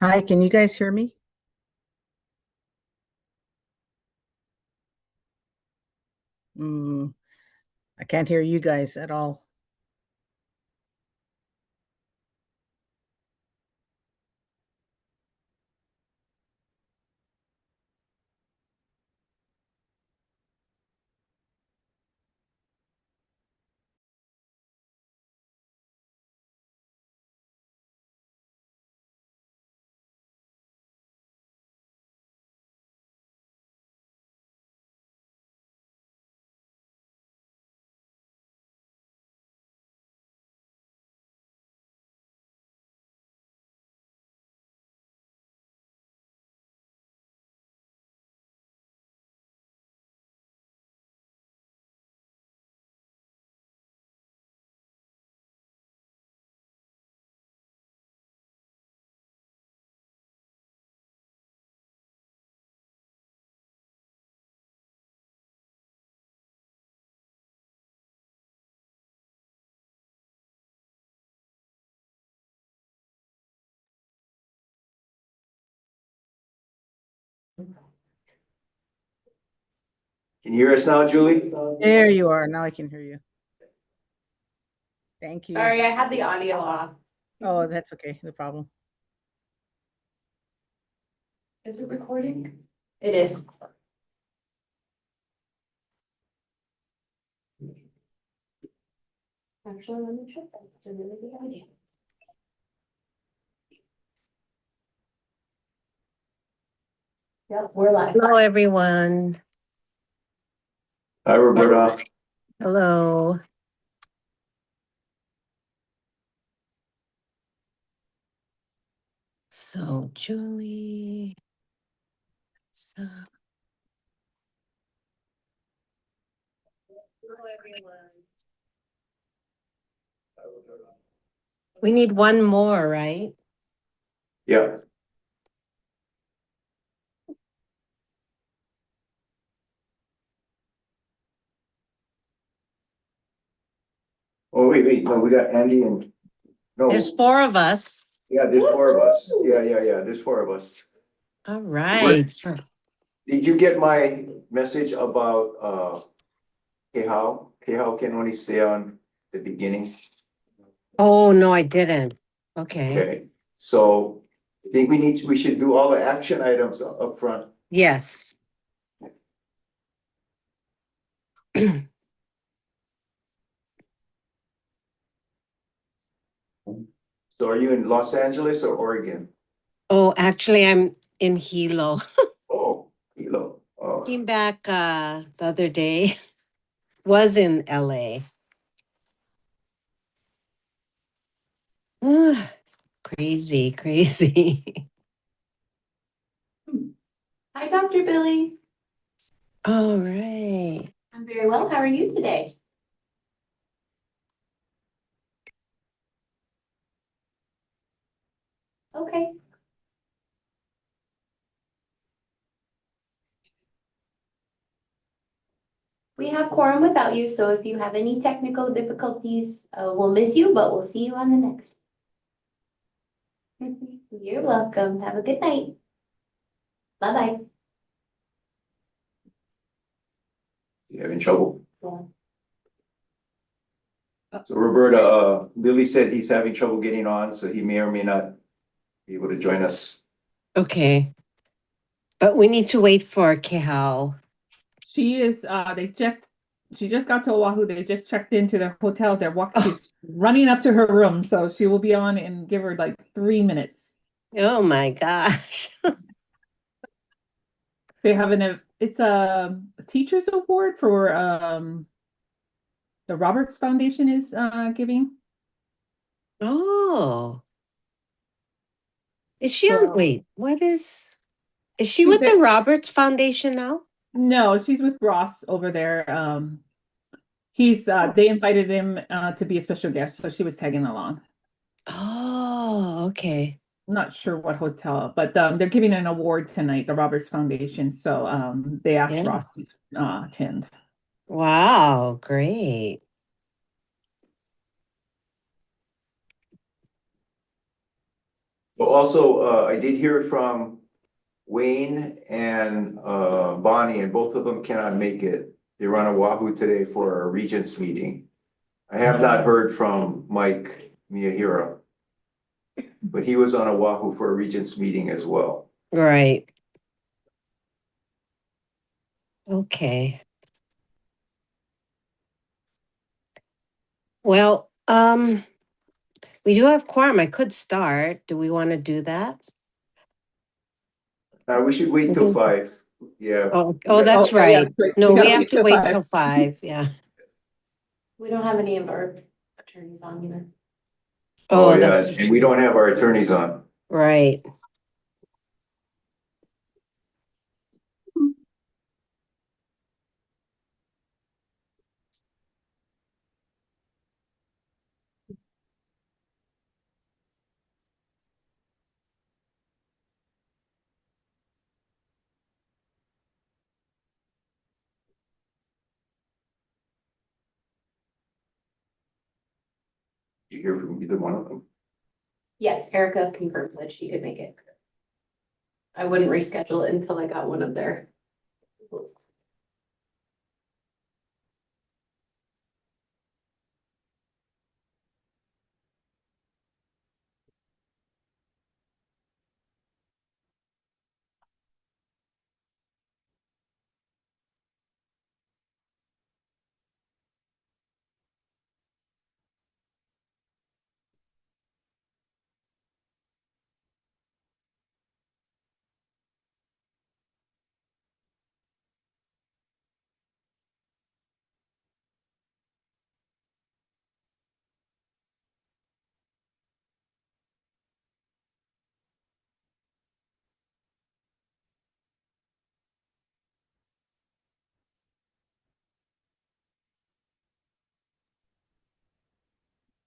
Hi, can you guys hear me? Mm, I can't hear you guys at all. Can you hear us now, Julie? There you are. Now I can hear you. Thank you. Sorry, I had the audio off. Oh, that's okay. No problem. Is it recording? It is. Actually, let me check that. It's a really good idea. Yep, we're live. Hello, everyone. Hi, Roberta. Hello. So, Julie. So, hello, everyone. We need one more, right? Yeah. Oh, wait. No, we got Andy and, no. There's four of us. Yeah, there's four of us. Yeah. There's four of us. All right. Did you get my message about, Kehao? Kehao can only stay on the beginning. Oh, no, I didn't. Okay. Okay, so I think we should do all the action items up front. Yes. So are you in Los Angeles or Oregon? Oh, actually, I'm in Hilo. Oh, Hilo. Oh, Came back the other day. Was in LA. Crazy. Hi, Dr. Billy. All right. I'm very well. How are you today? Okay. We have quorum without you, so if you have any technical difficulties, we'll miss you, but we'll see you on the next. You're welcome. Have a good night. Bye-bye. you having trouble? Yeah. So Roberta, Billy said he's having trouble getting on, so he may or may not be able to join us. Okay. But we need to wait for Kehal. She is, she just got to Oahu. They just checked into their hotel. She's running up to her room. So she will be on and give her like 3 minutes. Oh my gosh. They have it's a teacher's award for, the Roberts Foundation is, giving. Oh. Is she on, wait, is she She's with the there- Roberts Foundation now? No, she's with Ross over there. They invited him, to be a special guest. So she was tagging along. Oh, okay. I'm not sure what hotel, but they're giving an award tonight, the Roberts Foundation. So they asked Yeah. Ross to attend. Wow, great. So also, I did hear from Wayne and Bonnie, and both of them cannot make it. They're on Oahu today for a Regents meeting. I have not heard from Mike Miyahira, but he was on Oahu for a Regents meeting as well. Right. Okay. Well, we do have quorum. I could start. Do we want to do that? We should wait till 5. Yeah. Oh, that's Oh, yeah, right. wait, No, we we gotta have wait to till wait 5. till 5. Yeah. We don't have any of our attorneys on either. Oh, Oh, yeah, that's and we don't have our attorneys on. right. You hear from either one of them? Yes, Erica confirmed that she could make it. I wouldn't reschedule it until I got one of their.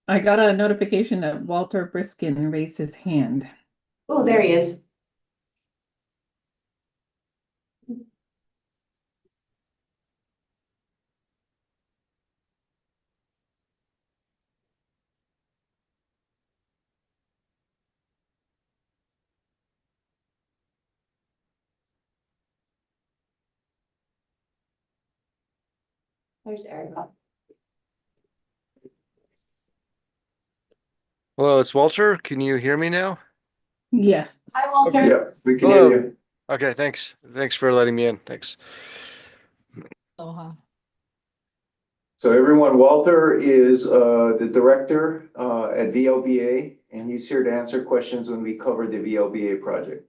I got a notification that Walter Briskin raised his hand. Oh, there he is. There's Erica. Hello, it's Walter. Can you hear me now? Yes. Hi, Walter. Yeah, we can Hello. hear you. Okay, thanks. Thanks for letting me in. Thanks. Aloha. So everyone, Walter is the director at VLBA, and he's here to answer questions when we cover the VLBA project.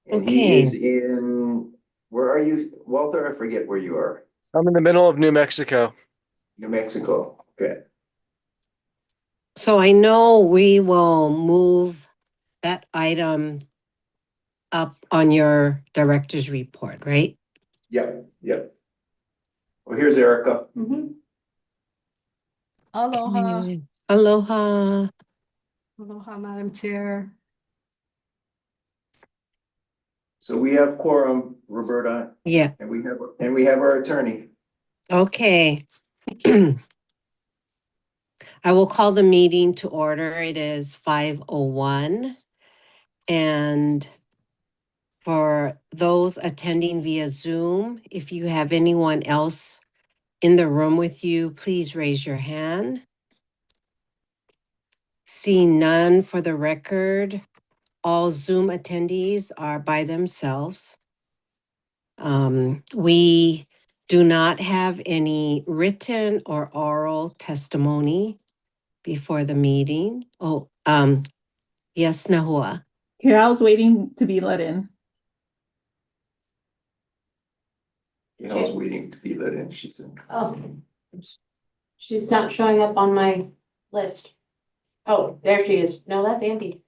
And he Okay. is in, where are you, Walter? I forget where you are. I'm in the middle of New Mexico. New Mexico. Okay. So I know we will move that item up on your director's report, right? Yep, yep. Well, here's Erica. Mhm. Aloha. Okay. Aloha. Aloha, Madam Chair. So we have quorum, Roberta, Yeah. and we have our attorney. Okay. I will call the meeting to order. It is 5:01. And for those attending via Zoom, if you have anyone else in the room with you, please raise your hand. Seeing none for the record, all Zoom attendees are by themselves. We do not have any written or oral testimony before the meeting. Oh, yes, Nahua. Carol's waiting to be let in. Gail's waiting to be let in, she said. Oh. She's not showing up on my list. Oh, there she is. No, that's Andy.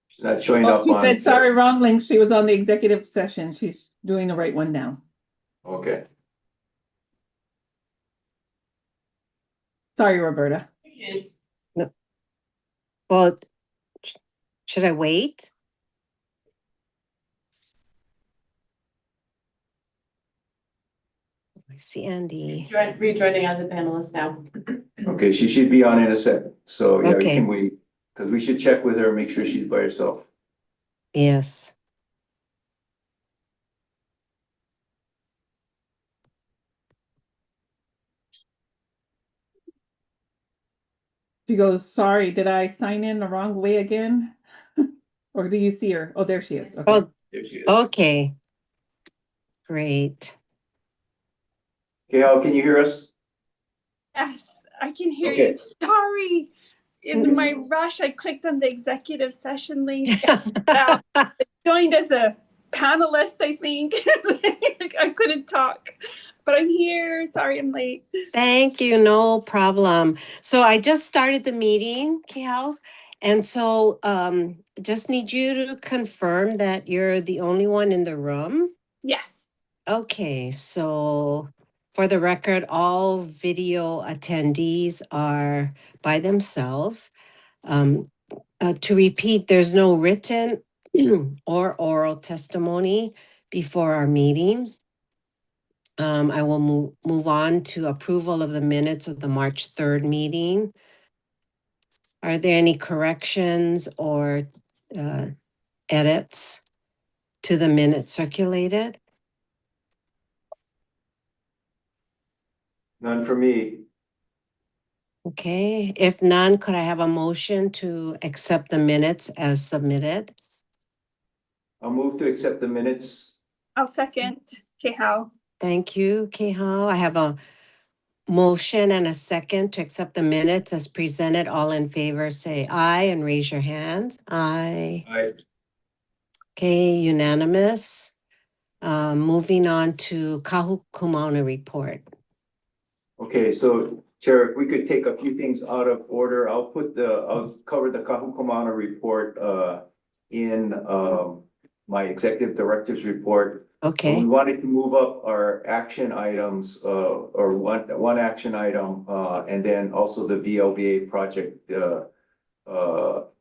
She's not showing Oh, up she on. said, sorry, wrong link. She was on the executive session. She's doing the right one now. Okay. Sorry, Roberta. Well, should I wait? I see Andy. Rejoining as a panelist now. Okay, she should be on in a second. So yeah, we Okay. can wait, because we should check with her, make sure she's by herself. Yes. She goes, sorry, did I sign in the wrong way again? Or do you see her? Oh, there she is. Okay. Oh, There she is. okay. Great. Okay, Al, can you hear us? Yes, I can hear Okay. you. Sorry. In my rush, I clicked on the executive session link. Joined as a panelist, I think. I couldn't talk, but I'm here. Sorry I'm late. Thank you, no problem. So I just started the meeting, Kihao. And so just need you to confirm that you're the only one in the room. Yes. Okay, so for the record, all video attendees are by themselves. To repeat, there's no written or oral testimony before our meeting. I will move on to approval of the minutes of the March 3rd meeting. Are there any corrections or edits to the minutes circulated? None for me. Okay, if none, could I have a motion to accept the minutes as submitted? I'll move to accept the minutes. I'll second. Okay, how? Thank you, Kehal. I have a motion and a second to accept the minutes as presented. All in favor, say aye and raise your hands. Aye. Aye. Okay, unanimous. Moving on to Kahukumana report. Okay, so Chair, if we could take a few things out of order, I'll cover the Kahukumana report in my executive director's report. We Okay, wanted to move up our action items, or one action item, and then also the VLBA project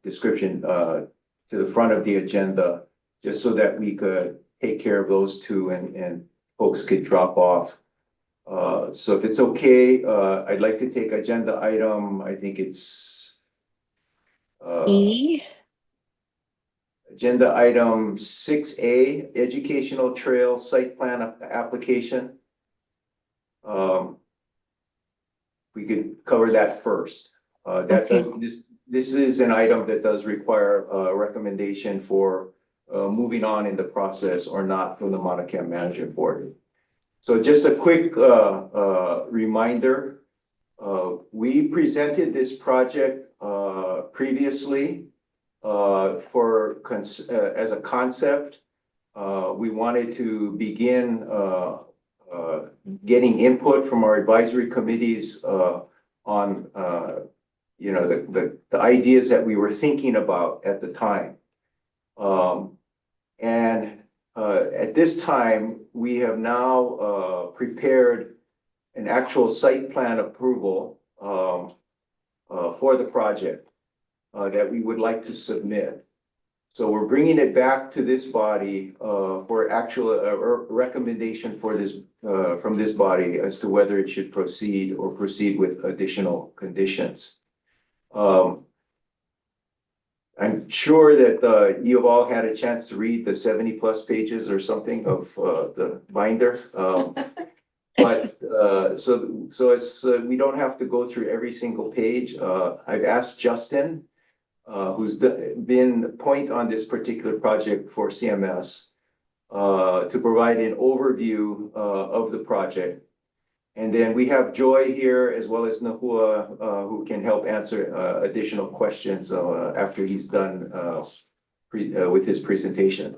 description to the front of the agenda, just so that we could take care of those two and folks could drop off. So if it's okay, I'd like to take agenda item, I think it's E, agenda item 6A, educational trail site plan application. We could cover that first. That Okay. does, this is an item that does require a recommendation for moving on in the process or not from the Maunakea Management Board. So just a quick reminder, we presented this project previously as a concept. We wanted to begin getting input from our advisory committees on the ideas that we were thinking about at the time. At this time, we have now prepared an actual site plan approval for the project that we would like to submit. So we're bringing it back to this body for actual recommendation for this from this body as to whether it should proceed or proceed with additional conditions. I'm sure that you have all had a chance to read the 70+ pages or something of the binder. But so it's we don't have to go through every single page. I've asked Justin, who's been point on this particular project for CMS, to provide an overview of the project. And then we have Joy here as well as Nahua, who can help answer additional questions after he's done with his presentation.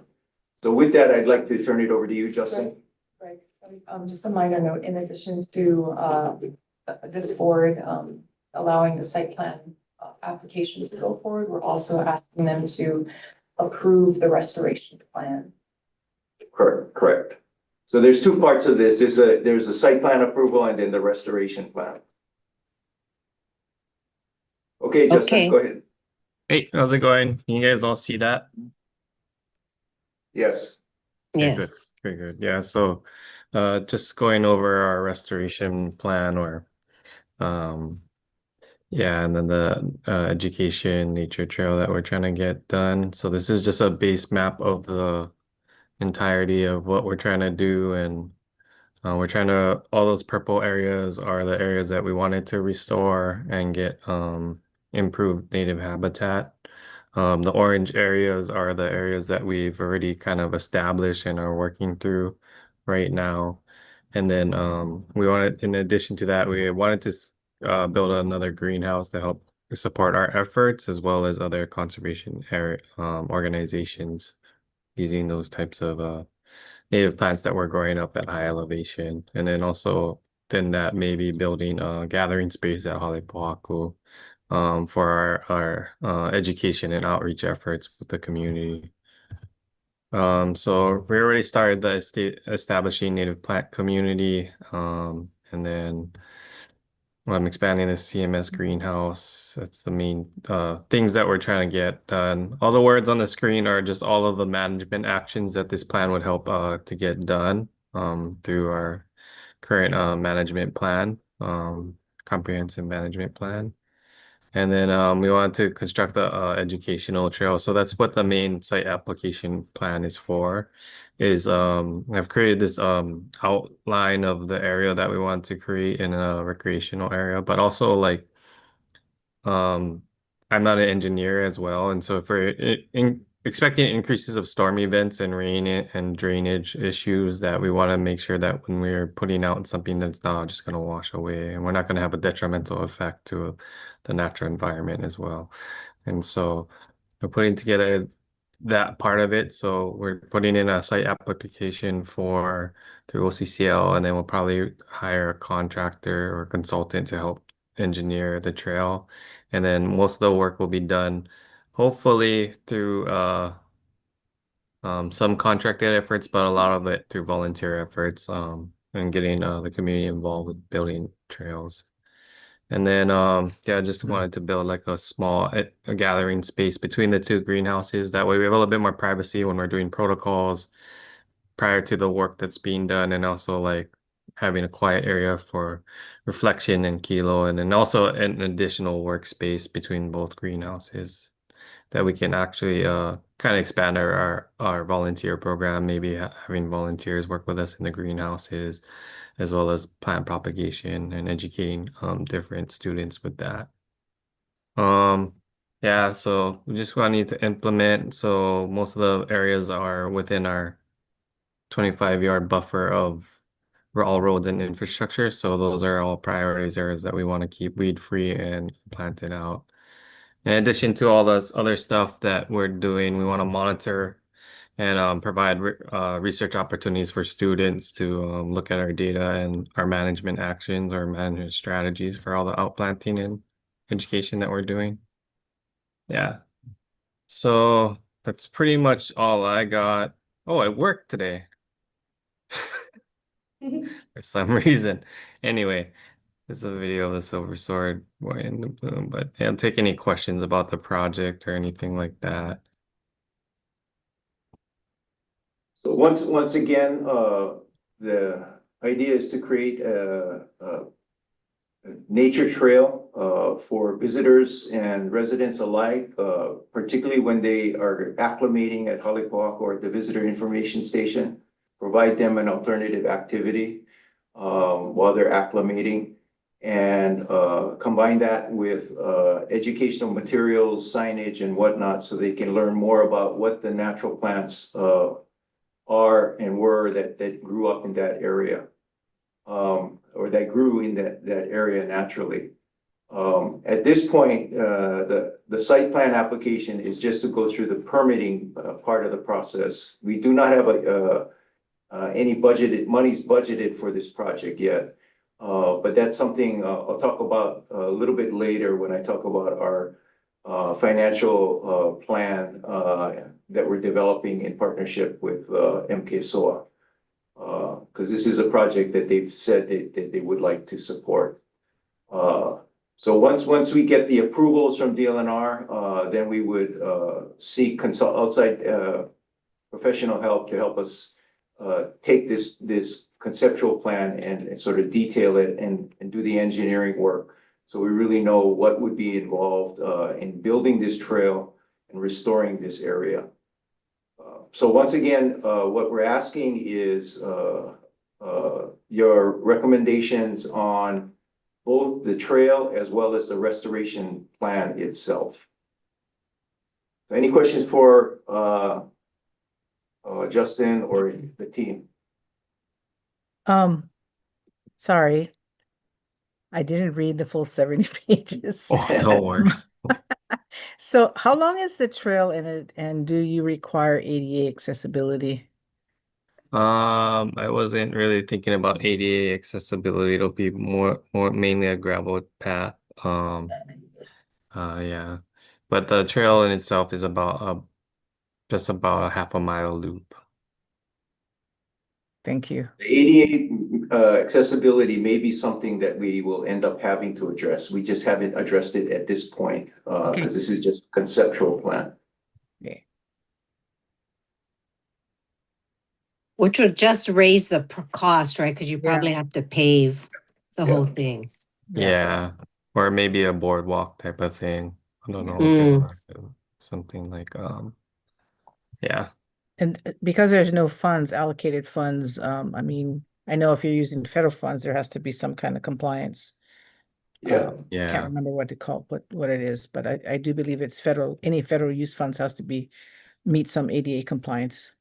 So with that, I'd like to turn it over to you, Justin. Right, so just a minor note, in addition to this board allowing the site plan application to go forward, we're also asking them to approve the restoration plan. Correct. So there's two parts of this. There's a site plan approval and then the restoration plan. Okay, Justin, Okay. go ahead. Hey, how's it going? Can you guys all see that? Yes. Okay, good. yes. Very good. Yeah, so just going over our restoration plan yeah, and then the education nature trail that we're trying to get done. So this is just a base map of the entirety of what we're trying to do, and we're trying to, all those purple areas are the areas that we wanted to restore and get improved native habitat. The orange areas are the areas that we've already kind of established and are working through right now. And then we wanted, in addition to that, we wanted to build another greenhouse to help support our efforts, as well as other conservation area organizations using those types of native plants that were growing up at high elevation. And then also then that maybe building a gathering space at Halepohaku for our education and outreach efforts with the community. So we already started the establishing native plant community, and then I'm expanding the CMS greenhouse. That's the main things that we're trying to get done. All the words on the screen are just all of the management actions that this plan would help to get done through our current management plan, comprehensive management plan. And then we want to construct the educational trail. So that's what the main site application plan is for. Is I've created this outline of the area that we want to create in a recreational area, but also like I'm not an engineer as well, and so if we're expecting increases of storm events and rain and drainage issues, that we want to make sure that when we're putting out something that's not just going to wash away, and we're not going to have a detrimental effect to the natural environment as well. And so we're putting together that part of it. So we're putting in a site application for through OCCL, and then we'll probably hire a contractor or consultant to help engineer the trail. And then most of the work will be done hopefully through some contracted efforts, but a lot of it through volunteer efforts and getting the community involved with building trails. And then yeah, I just wanted to build like a small a gathering space between the two greenhouses. That way we have a little bit more privacy when we're doing protocols prior to the work that's being done, and also like having a quiet area for reflection and kilo, and then also an additional workspace between both greenhouses that we can actually kind of expand our volunteer program, maybe having volunteers work with us in the greenhouses, as well as plant propagation and educating different students with that. Yeah, so we just want to need to implement. So most of the areas are within our 25-yard buffer of all roads and infrastructure. So those are all priorities areas that we want to keep weed free and planted out. In addition to all this other stuff that we're doing, we want to monitor and provide research opportunities for students to look at our data and our management actions or management strategies for all the outplanting and education that we're doing. Yeah. So that's pretty much all I got. Oh, it worked today for some reason. Anyway, this is a video of the silver sword boy in the bloom, but I'll take any questions about the project or anything like that. So once again, the idea is to create a nature trail for visitors and residents alike, particularly when they are acclimating at Halepohaku or at the visitor information station. Provide them an alternative activity while they're acclimating, and combine that with educational materials, signage and whatnot, so they can learn more about what the natural plants are and were that grew up in that area, or that grew in that area naturally. At this point, the site plan application is just to go through the permitting part of the process. We do not have any monies budgeted for this project yet. But that's something I'll talk about a little bit later when I talk about our financial plan that we're developing in partnership with MKSOA. Because this is a project that they've said that they would like to support. So once we get the approvals from DLNR, then we would seek outside professional help to help us take this conceptual plan and sort of detail it and do the engineering work. So we really know what would be involved in building this trail and restoring this area. So once again, what we're asking is your recommendations on both the trail as well as the restoration plan itself. Any questions for Justin or the team? Sorry, I didn't read the full 70 pages. Oh, don't worry. So how long is the trail in it, and do you require ADA accessibility? I wasn't really thinking about ADA accessibility. It'll be more mainly a gravel path. Yeah. But the trail in itself is about just about a half a mile loop. Thank you. The ADA accessibility may be something that we will end up having to address. We just haven't addressed it at this point, Okay. because this is just conceptual plan. Okay. Which would just raise the cost, right? Because you Yeah. probably have to pave the Yeah. whole thing. Yeah. Or maybe a boardwalk type of thing. I don't know. Something like yeah. And because there's no funds, allocated funds, I mean, I know if you're using federal funds, there has to be some kind of compliance. Yeah. Yeah. Can't remember what to call what it is, but I do believe it's federal. Any federal use funds has to meet some ADA compliance.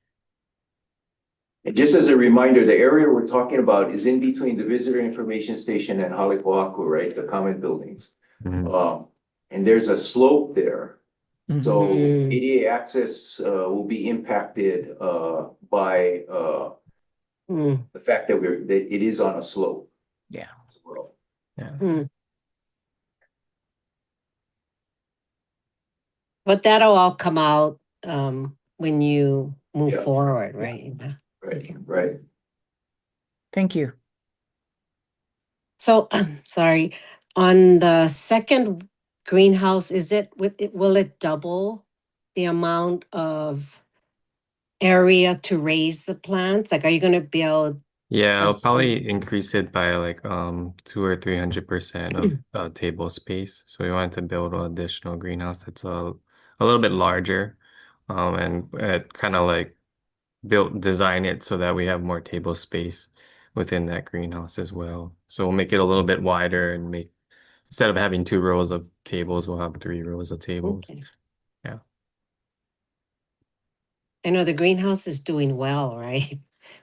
And just as a reminder, the area we're talking about is in between the visitor information station and Halepoaku, right? The common buildings. Mhm. And there's a slope there. So Mhm. ADA access will be impacted by Mm. the fact that it is on a slope. Yeah. As well. Yeah. But that'll all come out when you move Yeah. forward, right? Right, Okay. right. Thank you. So, sorry, on the second greenhouse, will it double the amount of area to raise the plants? Like, are you gonna build Yeah, I'll Yes. probably increase it by like 200 or 300% of table space. So we wanted to build an additional greenhouse that's a little bit larger, and kind of like design it so that we have more table space within that greenhouse as well. So we'll make it a little bit wider and instead of having 2 rows of tables, we'll have 3 rows of tables. Okay. Yeah. I know the greenhouse is doing well, right?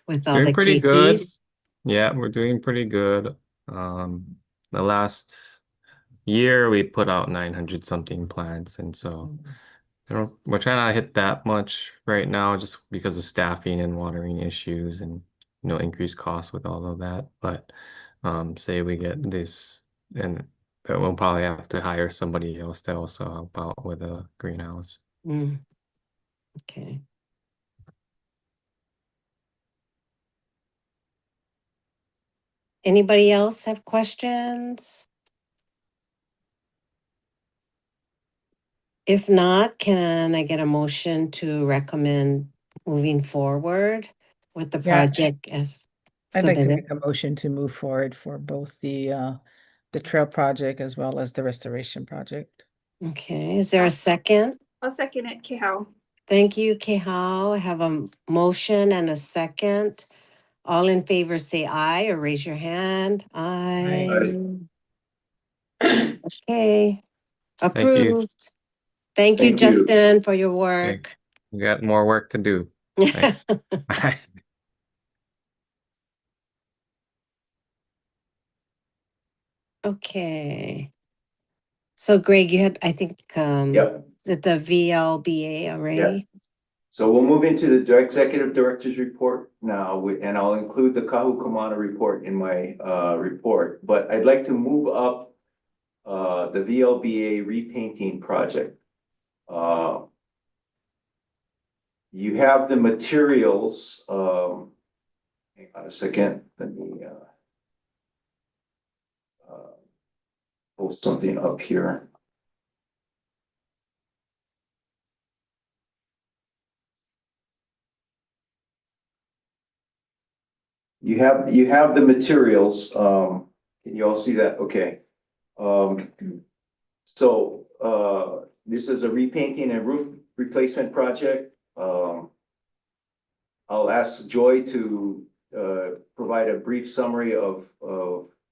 With It's all doing the pretty good. KTs. Yeah, we're doing pretty good. The last year we put out 900 something plants, and so we're trying to hit that much right now just because of staffing and watering issues and increased costs with all of that. But say we get this, and we'll probably have to hire somebody else to also help out with a greenhouse. Mm. Okay. Anybody else have questions? If not, can I get a motion to recommend moving forward with the Yeah. project as I'd like to submitted? make a motion to move forward for both the trail project as well as the restoration project. Okay, is there a second? I'll second it, Kehao. Thank you, Kehao. I have a motion and a second. All in favor say aye or raise your hand. Aye. Okay, Thank you. approved. Thank you, Thank you. Justin, for your Okay. work. We got more work to do. Thanks. Okay. So Greg, you had, I think, Yep. the VLBA array. So we'll move into the executive director's report now, and I'll include the Kahukumana report in my report, but I'd like to move up the VLBA repainting project. You have the materials, hang on a second, let me post something up here. you have the materials, can you all see that? Okay. This is a repainting and roof replacement project. I'll ask Joy to provide a brief summary of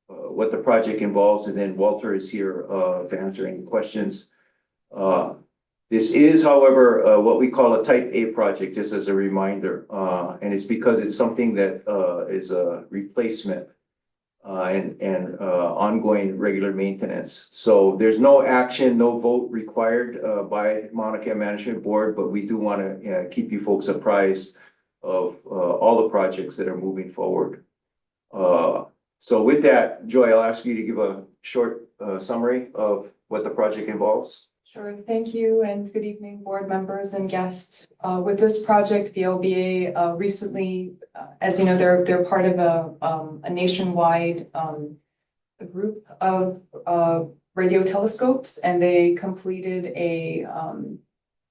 what the project involves, and then Walter is here to answer any questions. This is, however, what we call a type A project, just as a reminder, and it's because it's something that is a replacement and ongoing regular maintenance. So there's no action, no vote required by Maunakea Management Board, but we do want to keep you folks apprised of all the projects that are moving forward. So with that, Joy, I'll ask you to give a short summary of what the project involves. Sure, thank you, and good evening, board members and guests. With this project, the LBA recently, as you know, they're part of a nationwide group of radio telescopes, and they completed a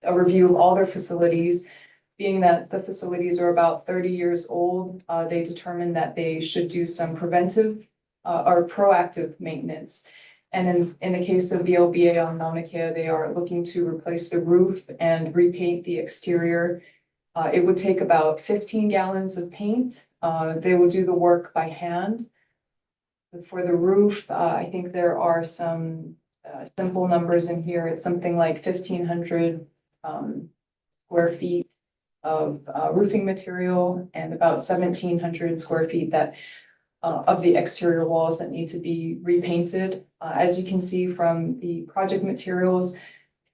review of all their facilities. Being that the facilities are about 30 years old, they determined that they should do some preventive or proactive maintenance. And in the case of the LBA on Mauna Kea, they are looking to replace the roof and repaint the exterior. It would take about 15 gallons of paint. They will do the work by hand. But for the roof, I think there are some simple numbers in here. It's something like 1,500 square feet of roofing material and about 1,700 square feet that of the exterior walls that need to be repainted. As you can see from the project materials,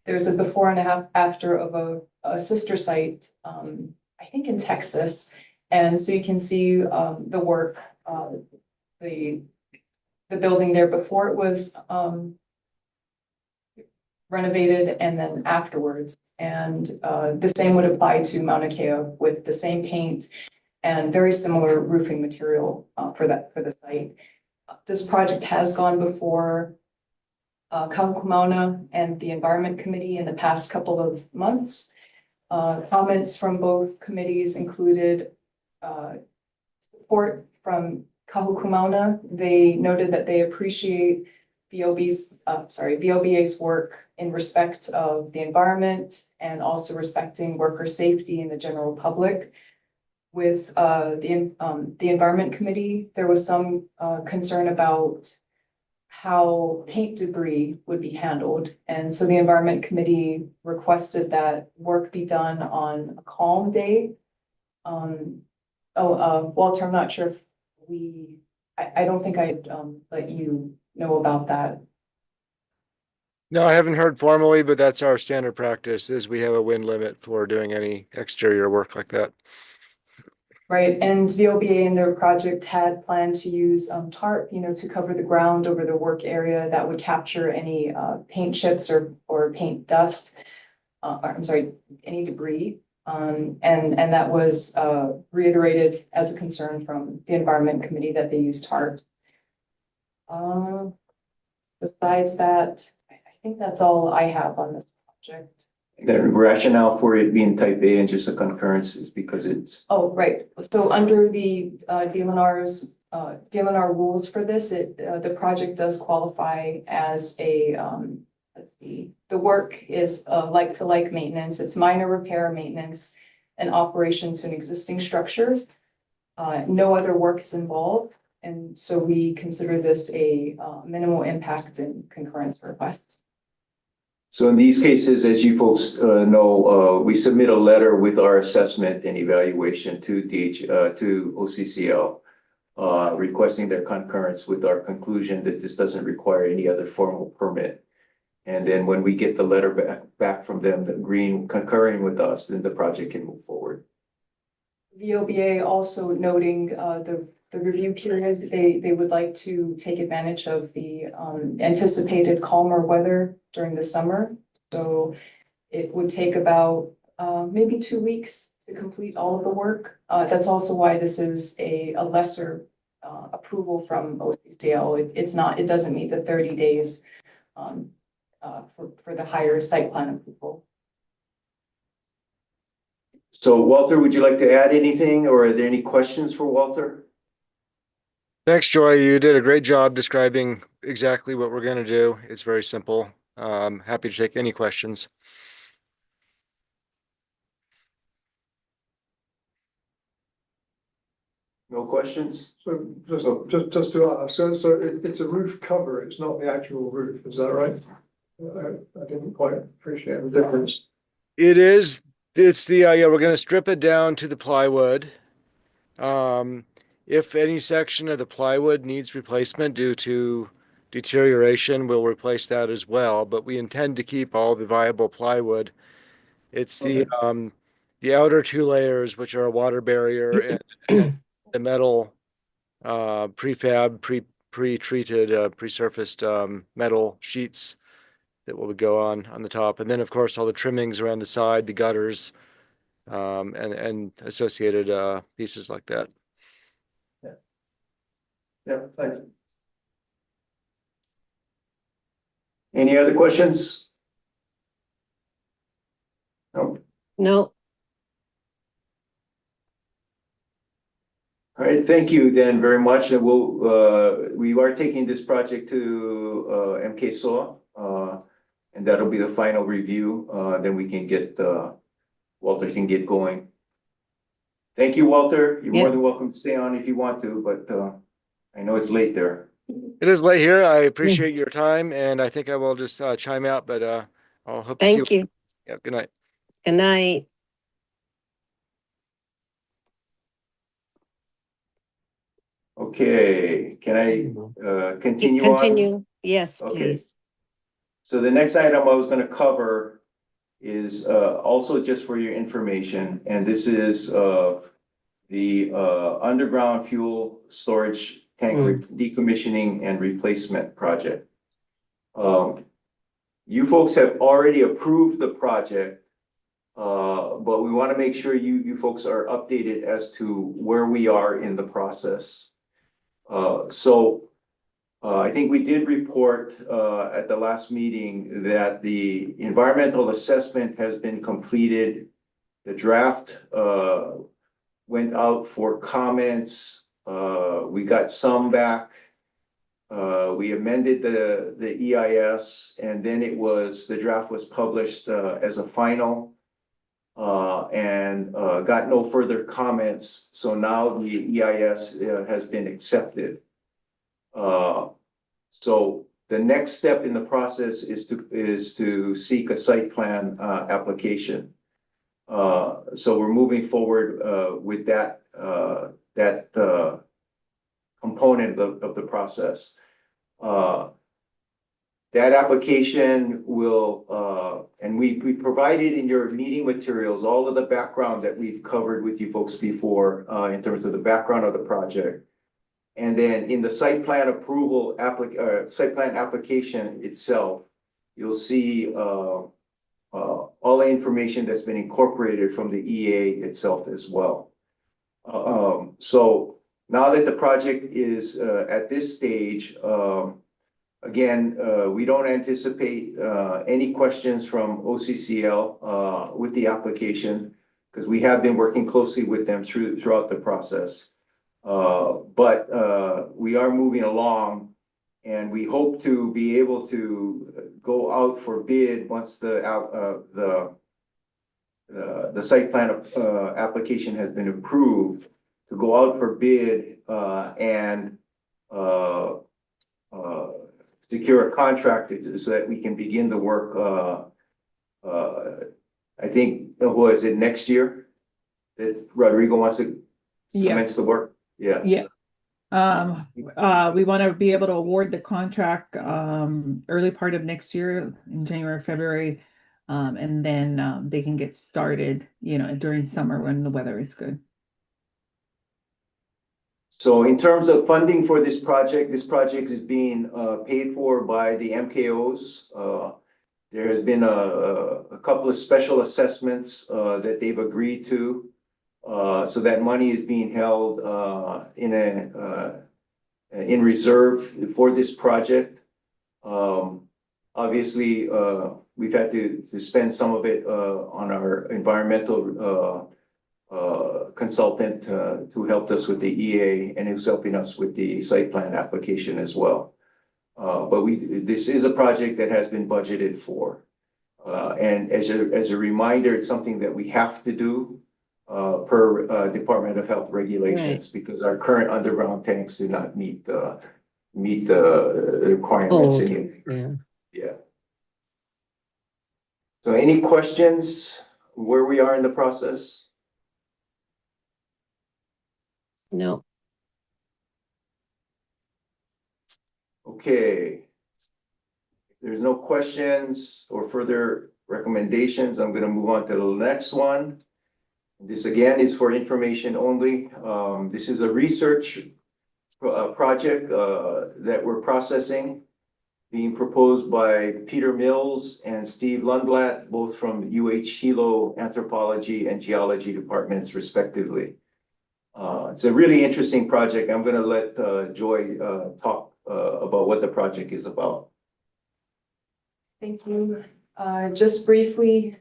there's a before and after of a sister site, I think in Texas. And so you can see the work, the building there before it was renovated and then afterwards. And the same would apply to Mauna Kea with the same paint and very similar roofing material for the site. This project has gone before Kahuku and the Environment Committee in the past couple of months. Comments from both committees included support from Kahuku. They noted that they appreciate VLBA's work in respect of the environment and also respecting worker safety and the general public. With the Environment Committee, there was some concern about how paint debris would be handled. And so the Environment Committee requested that work be done on a calm day. Walter, I'm not sure if I don't think I'd let you know about that. No, I haven't heard formally, but that's our standard practice is we have a wind limit for doing any exterior work like that. Right, and VLBA in their project had planned to use tarp, to cover the ground over the work area that would capture any paint chips or paint dust. Any debris. And that was reiterated as a concern from the Environment Committee that they use tarps. Besides that, I think that's all I have on this project. The rationale for it being type A and just a concurrence is because it's. Oh, right. So under the DLNR rules for this, the project does qualify as a, let's see, the work is like-to-like maintenance. It's minor repair, maintenance, and operation to an existing structure. No other work is involved. And so we consider this a minimal impact and concurrence request. So in these cases, as you folks know, we submit a letter with our assessment and evaluation to OCCL, requesting their concurrence with our conclusion that this doesn't require any other formal permit. And then when we get the letter back from them, concurring with us, then the project can move forward. VLBA also noting the review period, they would like to take advantage of the anticipated calmer weather during the summer. So it would take about maybe 2 weeks to complete all of the work. That's also why this is a lesser approval from OCCL. It doesn't meet the 30 days for the higher site plan approval. So Walter, would you like to add anything, or are there any questions for Walter? Thanks, Joy. You did a great job describing exactly what we're going to do. It's very simple. Happy to take any questions. No questions? So just to ask, so it's a roof cover, it's not the actual roof, is that right? I didn't quite appreciate the difference. It is, it's the, yeah, we're going to strip it down to the plywood. If any section of the plywood needs replacement due to deterioration, we'll replace that as well, but we intend to keep all the viable plywood. It's the outer two layers, which are a water barrier, and then the metal prefab, pre-treated, pre-surfaced metal sheets that will go on the top. And then, of course, all the trimmings around the side, the gutters, and associated pieces like that. Yeah, thanks. Any other questions? No. No, All right, thank you then very much. And we are taking this project to MKSAW, and that'll be the final review. Then we can get Walter can get going. Thank you, Walter. You're more than welcome to stay on if you want to, but I know it's late there. It is late here. I appreciate your time, and I think I will just chime out, but I'll hope to see you. thank you. Yeah, good night. Good night. Okay, can I continue on? Continue. Yes, Okay. please. So the next item I was gonna cover is also just for your information, and this is the underground fuel storage tank decommissioning and replacement project. You folks have already approved the project, but we want to make sure you folks are updated as to where we are in the process. I think we did report at the last meeting that the environmental assessment has been completed. The draft went out for comments. We got some back. We amended the EIS, and then the draft was published as a final. And got no further comments. So now the EIS has been accepted. So the next step in the process is to seek a site plan application. So we're moving forward with that component of the process. That application will, and we provided in your meeting materials all of the background that we've covered with you folks before in terms of the background of the project. And then in the site plan approval site plan application itself, you'll see all the information that's been incorporated from the EA itself as well. So now that the project is at this stage, again, we don't anticipate any questions from OCCL with the application because we have been working closely with them throughout the process. But we are moving along, and we hope to be able to go out for bid once the site plan application has been approved, to go out for bid and secure a contract so that we can begin the work. I think, what is it, next year that Rodrigo wants to commence the work? Yeah. Yes. We want to be able to award the contract early part of next year in January, February, and then they can get started, during summer when the weather is good. So in terms of funding for this project is being paid for by the MKOs. There has been a couple of special assessments that they've agreed to. So that money is being held in reserve for this project. Obviously, we've had to spend some of it on our environmental consultant who helped us with the EA and who's helping us with the site plan application as well. But this is a project that has been budgeted for. And as a reminder, it's something that we have to do per Department of Health regulations because our current underground tanks do not meet the requirements. Yeah. So any questions where we are in the process? No. Okay. If there's no questions or further recommendations, I'm gonna move on to the next one. This again is for information only. This is a research project that we're processing, being proposed by Peter Mills and Steve Lundblatt, both from UH Hilo Anthropology and Geology departments respectively. It's a really interesting project. I'm gonna let Joy talk about what the project is about. Thank you. Just briefly,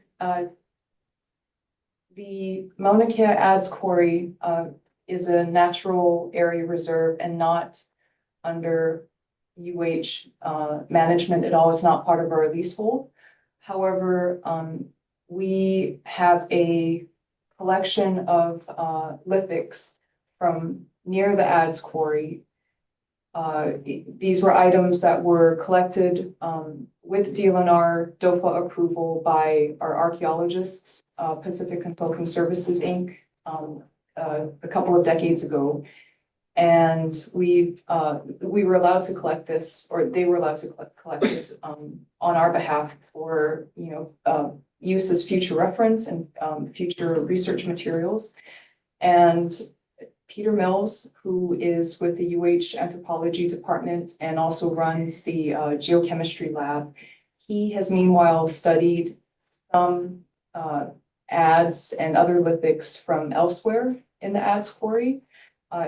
the Maunakea Adds Quarry is a natural area reserve and not under UH management at all. It's not part of our leasehold. However, we have a collection of lithics from near the Adds Quarry. These were items that were collected with DLNR DOFA approval by our archaeologists, Pacific Consulting Services, Inc., a couple of decades ago. And we were allowed to collect this, or they were allowed to collect this on our behalf for, use as future reference and future research materials. And Peter Mills, who is with the UH Anthropology Department and also runs the geochemistry lab, he has meanwhile studied some adds and other lithics from elsewhere in the Adds Quarry.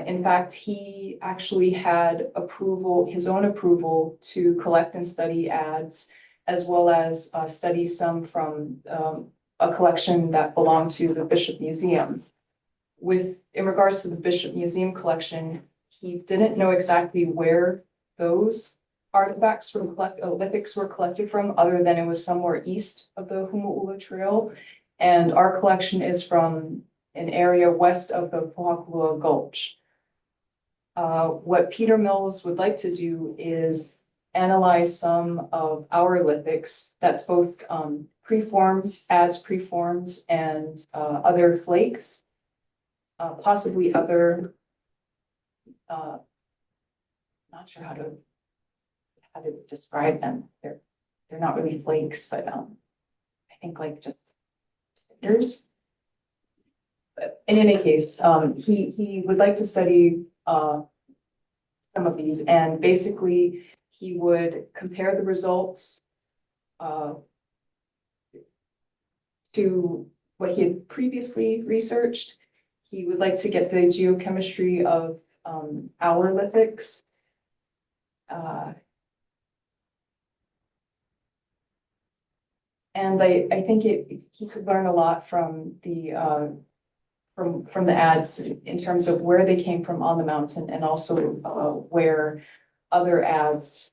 In fact, he actually had his own approval to collect and study adds, as well as study some from a collection that belonged to the Bishop Museum. In regards to the Bishop Museum collection, he didn't know exactly where those artifacts from lithics were collected from, other than it was somewhere east of the Humu'ula Trail. And our collection is from an area west of the Pohakulua Gulch. What Peter Mills would like to do is analyze some of our lithics, that's both preforms, adds preforms, and other flakes. Possibly other, not sure how to describe them. They're not really flakes, but I think like just cinders. But in any case, he would like to study some of these, and basically he would compare the results to what he had previously researched. He would like to get the geochemistry of our lithics. And I think he could learn a lot from the adds in terms of where they came from on the mountain, and also where other adds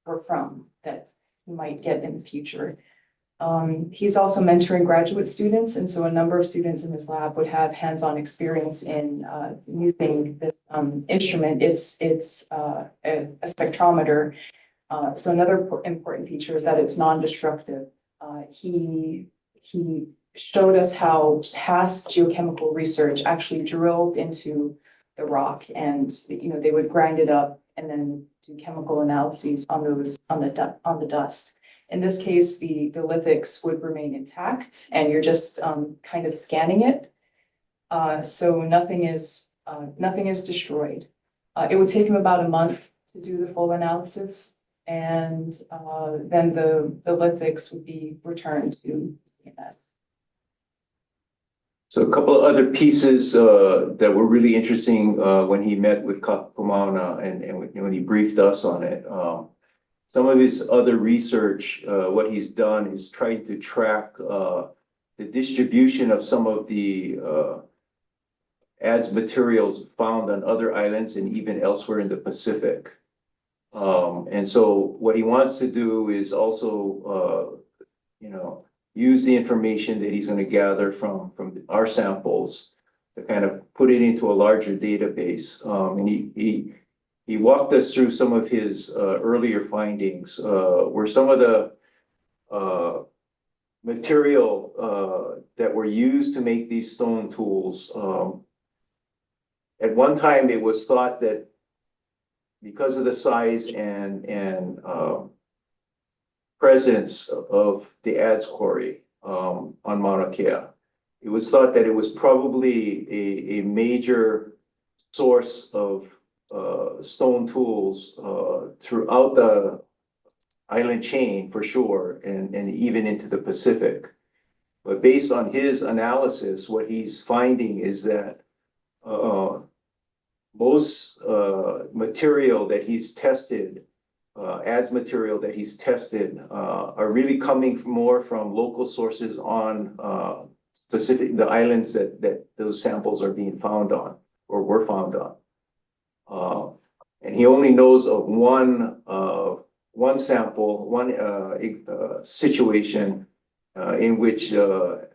were from that he might get in the future. He's also mentoring graduate students, and so a number of students in his lab would have hands-on experience in using this instrument. It's a spectrometer. So another important feature is that it's non-destructive. He showed us how past geochemical research actually drilled into the rock, and they would grind it up and then do chemical analyses on the dust. In this case, the lithics would remain intact, and you're just kind of scanning it. So nothing is destroyed. It would take him about a month to do the full analysis, and then the lithics would be returned to CMS. So a couple of other pieces that were really interesting when he met with Kakumauna and when he briefed us on it. Some of his other research, what he's done is trying to track the distribution of some of the adds materials found on other islands and even elsewhere in the Pacific. And so what he wants to do is also, use the information that he's going to gather from our samples to kind of put it into a larger database. And he walked us through some of his earlier findings, where some of the material that were used to make these stone tools. At one time, it was thought that because of the size and presence of the adze quarry on Mauna Kea, it was thought that it was probably a major source of stone tools throughout the island chain for sure, and even into the Pacific. But based on his analysis, what he's finding is that most material that he's tested, adze material that he's tested, are really coming more from local sources on the islands that those samples are being found on or were found on. And he only knows of one sample, one situation in which an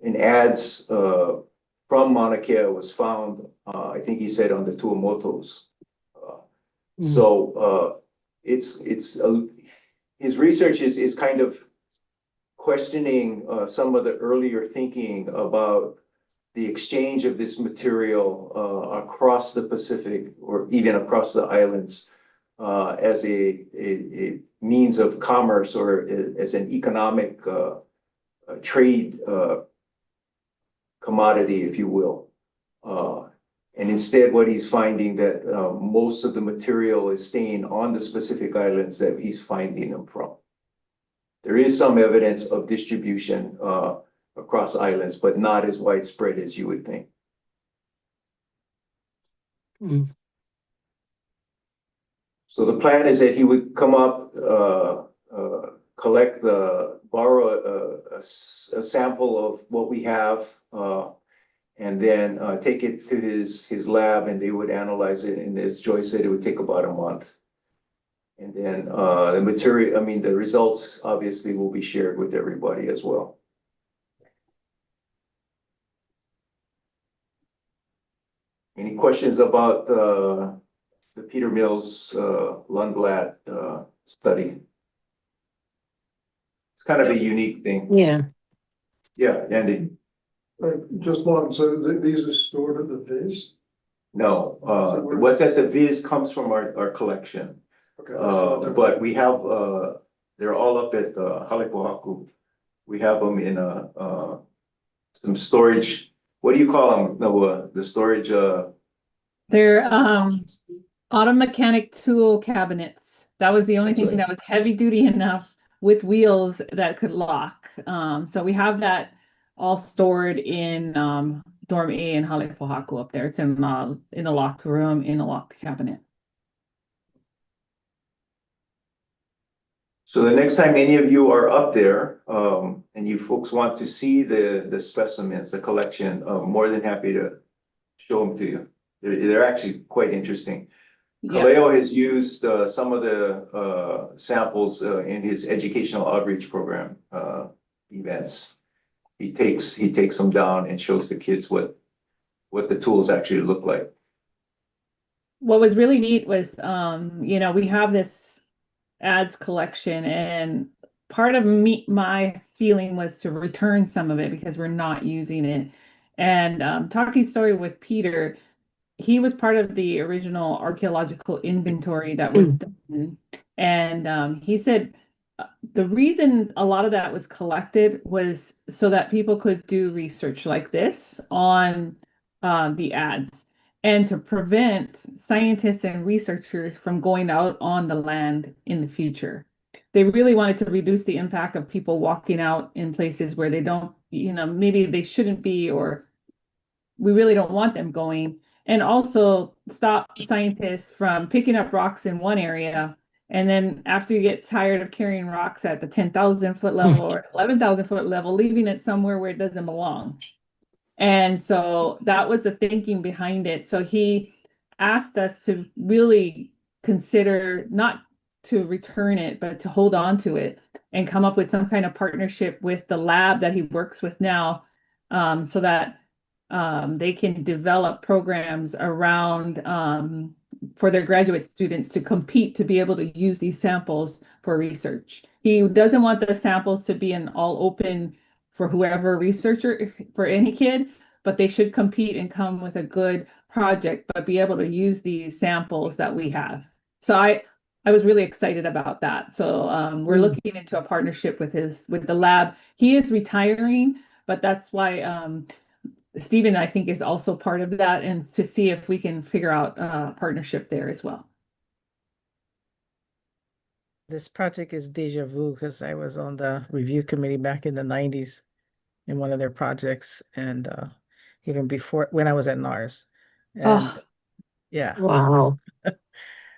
adze from Mauna Kea was found, I think he said on the Tuamotus. So it's his research is kind of questioning some of the earlier thinking about the exchange of this material across the Pacific or even across the islands as a means of commerce or as an economic trade commodity, if you will. And instead, what he's finding that most of the material is staying on the specific islands that he's finding them from. There is some evidence of distribution across islands, but not as widespread as you would think. So the plan is that he would come up, borrow a sample of what we have, and then take it to his lab, and they would analyze it. And as Joyce said, it would take about a month. And then the results obviously will be shared with everybody as well. Any questions about the Peter Mills Lundblad study? It's kind of a unique thing. Yeah. Yeah, Andy. Just one, so these are stored at the Viz? No, what's at the Viz comes from our collection. Okay. But we have, they're all up at Halepohaku. We have them in some storage. What do you call them, Noah? The storage. They're auto mechanic tool cabinets. That was the only That's thing right. that was heavy duty enough with wheels that could lock. So we have that all stored in dorm A in Halepohaku up there. It's in a locked room in a locked cabinet. So the next time any of you are up there, and you folks want to see the specimens, the collection, more than happy to show them to you. They're actually quite interesting. Yeah. Kaleo has used some of the samples in his educational outreach program events. He takes them down and shows the kids what the tools actually look like. What was really neat was, we have this adze collection, and part of my feeling was to return some of it because we're not using it. And talking story with Peter, he was part of the original archaeological inventory that was done. And he said the reason a lot of that was collected was so that people could do research like this on the adze, and to prevent scientists and researchers from going out on the land in the future. They really wanted to reduce the impact of people walking out in places where they don't, maybe they shouldn't be, or we really don't want them going. And also stop scientists from picking up rocks in one area And then after you get tired of carrying rocks at the 10,000-foot level or 11,000-foot level, leaving it somewhere where it doesn't belong. And so that was the thinking behind it. So he asked us to really consider not to return it, but to hold on to it and come up with some kind of partnership with the lab that he works with now, so that they can develop programs around for their graduate students to compete to be able to use these samples for research. He doesn't want the samples to be an all open for whoever researcher, for any kid, but they should compete and come with a good project, but be able to use these samples that we have. So I was really excited about that. So we're looking into a partnership with the lab. He is retiring, but that's why Stephen, I think, is also part of that, and to see if we can figure out a partnership there as well. This project is deja vu because I was on the review committee back in the 90s in one of their projects, and even before when I was at NARS. And Oh, yeah. Wow.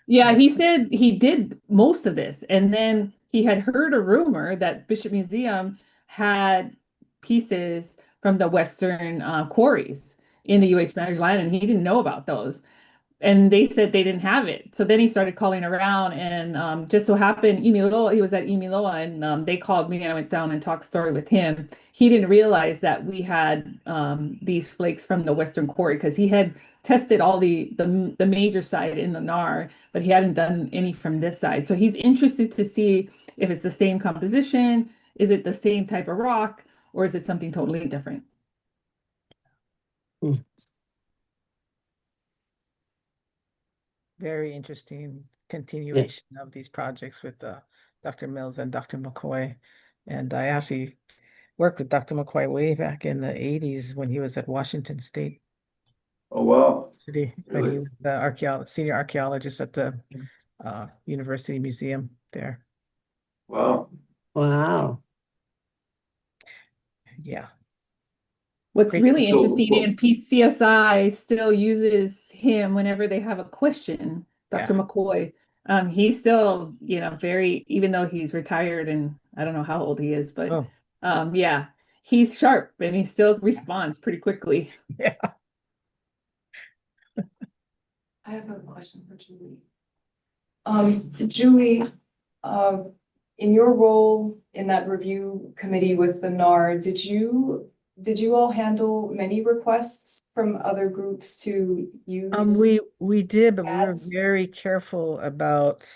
yeah, he said he did most of this, and then he had heard a rumor that Bishop Museum had pieces from the Western quarries in the U.S. Managed Land, and he didn't know about those. And they said they didn't have it. So then he started calling around, and just so happened, Imiloa, he was at Imiloa, and they called me, and I went down and talked story with him. He didn't realize that we had these flakes from the Western Quarry, because he had tested all the major side in the NAR, but he hadn't done any from this side. So he's interested to see if it's the same composition, is it the same type of rock, or is it something totally different? Very interesting continuation of these projects with Dr. Mills and Dr. McCoy. And I actually worked with Dr. McCoy way back in the 80s when he was at Washington State Oh, wow. City, when he was the senior archaeologist at the University Museum there. Wow. Wow. Yeah. What's Great. really So, interesting, and PCSI still uses him whenever they have a question, Dr. Yeah. McCoy. He's still, very, even though he's retired and I don't know how old he is, but Oh, yeah, he's sharp and he still responds pretty quickly. yeah. I have a question for Julie. Julie, in your role in that review committee with the NAR, did you all handle many requests from other groups to use? We did, but we were ads? very careful about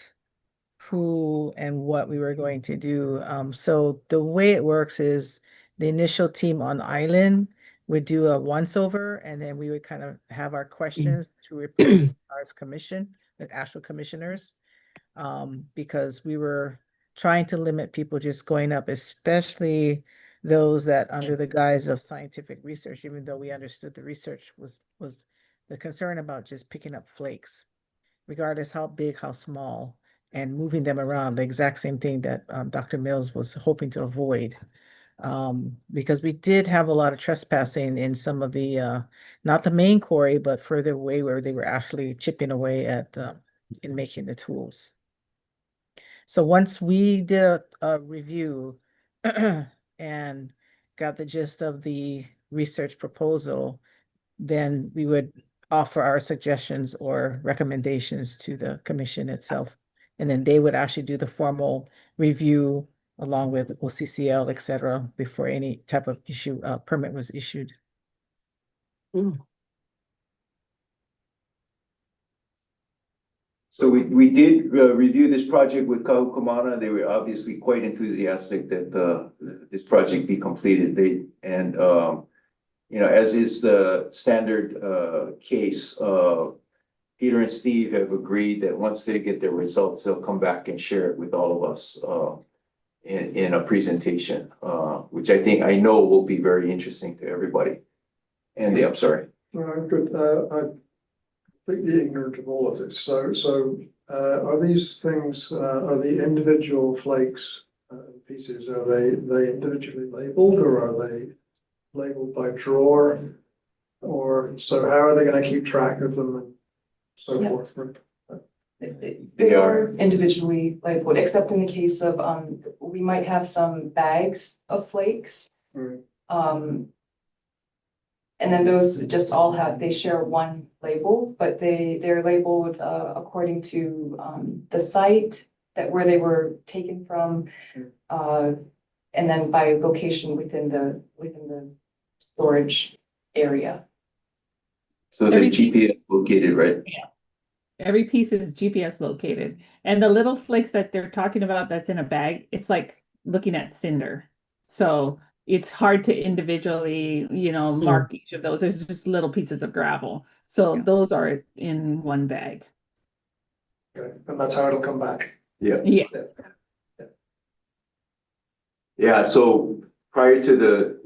who and what we were going to do. So the way it works is the initial team on island would do a once over, and then we would kind of have our questions to report to our commission, the actual commissioners, because we were trying to limit people just going up, especially those that under the guise of scientific research, even though we understood the research was the concern about just picking up flakes, regardless how big, how small, and moving them around, the exact same thing that Dr. Mills was hoping to avoid. Because we did have a lot of trespassing in some of the, not the main quarry, but further away where they were actually chipping away at in making the tools. So once we did a review and got the gist of the research proposal, then we would offer our suggestions or recommendations to the commission itself. And then they would actually do the formal review along with OCCL, et cetera, before any type of permit was issued. So we did review this project with Kahukumana. They were obviously quite enthusiastic that this project be completed. As is the standard case, Peter and Steve have agreed that once they get their results, they'll come back and share it with all of us in a presentation, which I know will be very interesting to everybody. Andy, I'm sorry. Good. I'm completely ignorant of all of this. So are these things, are the individual flakes pieces, are they individually labeled, or are they labeled by drawer? Or so how are they going to keep track of them and so forth? They are individually labeled, except in the case of, we might have some bags of flakes. Right. And then those just all have, they share one label, but they're labeled, according to, the site where they were taken from, and then by location within the storage area. So the Every- GPS located, right? Every piece is GPS located. And the little flakes that they're talking about that's in a bag, it's like looking at cinder. So it's hard to individually, mark each of those. There's just little pieces of gravel. So those are in one bag. Okay, and that's how it'll come back. Yeah. Yeah. Yeah, so prior to the,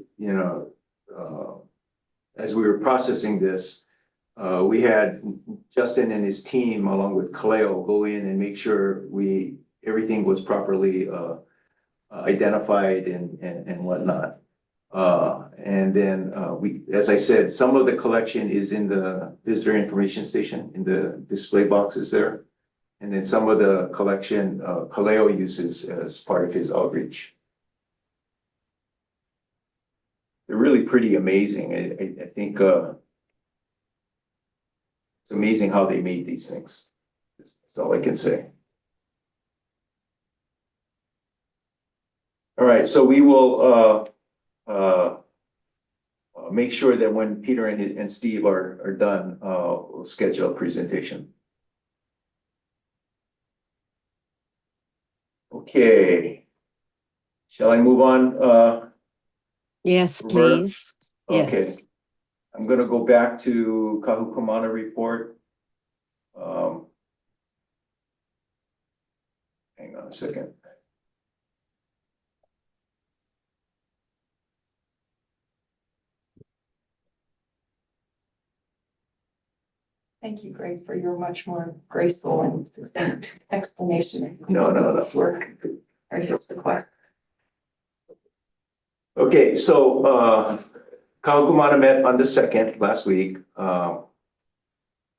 as we were processing this, we had Justin and his team, along with Kaleo, go in and make sure everything was properly identified and whatnot. And then as I said, some of the collection is in the visitor information station, in the display boxes there. And then some of the collection Kaleo uses as part of his outreach. They're really pretty amazing. I think it's amazing how they made these things. That's all I can say. All right, so we will make sure that when Peter and Steve are done, we'll schedule a presentation. Okay. Shall I move on? Yes, Roberta? please. Okay. Yes. I'm gonna go back to Kahukumana report. Hang on a second. Thank you, Greg, for your much more graceful and succinct explanation. No. This work or his request. Okay, so Kahukumana met on the 2nd last week, or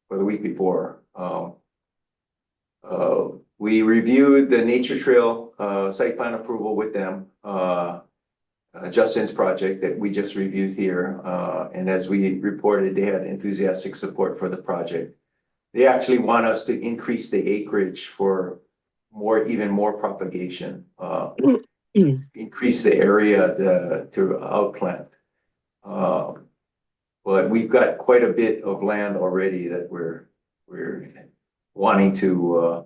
the week before. We reviewed the nature trail site plan approval with them, Justin's project that we just reviewed here. And as we reported, they had enthusiastic support for the project. They actually want us to increase the acreage for even more propagation, increase the area to outplant. But we've got quite a bit of land already that we're wanting to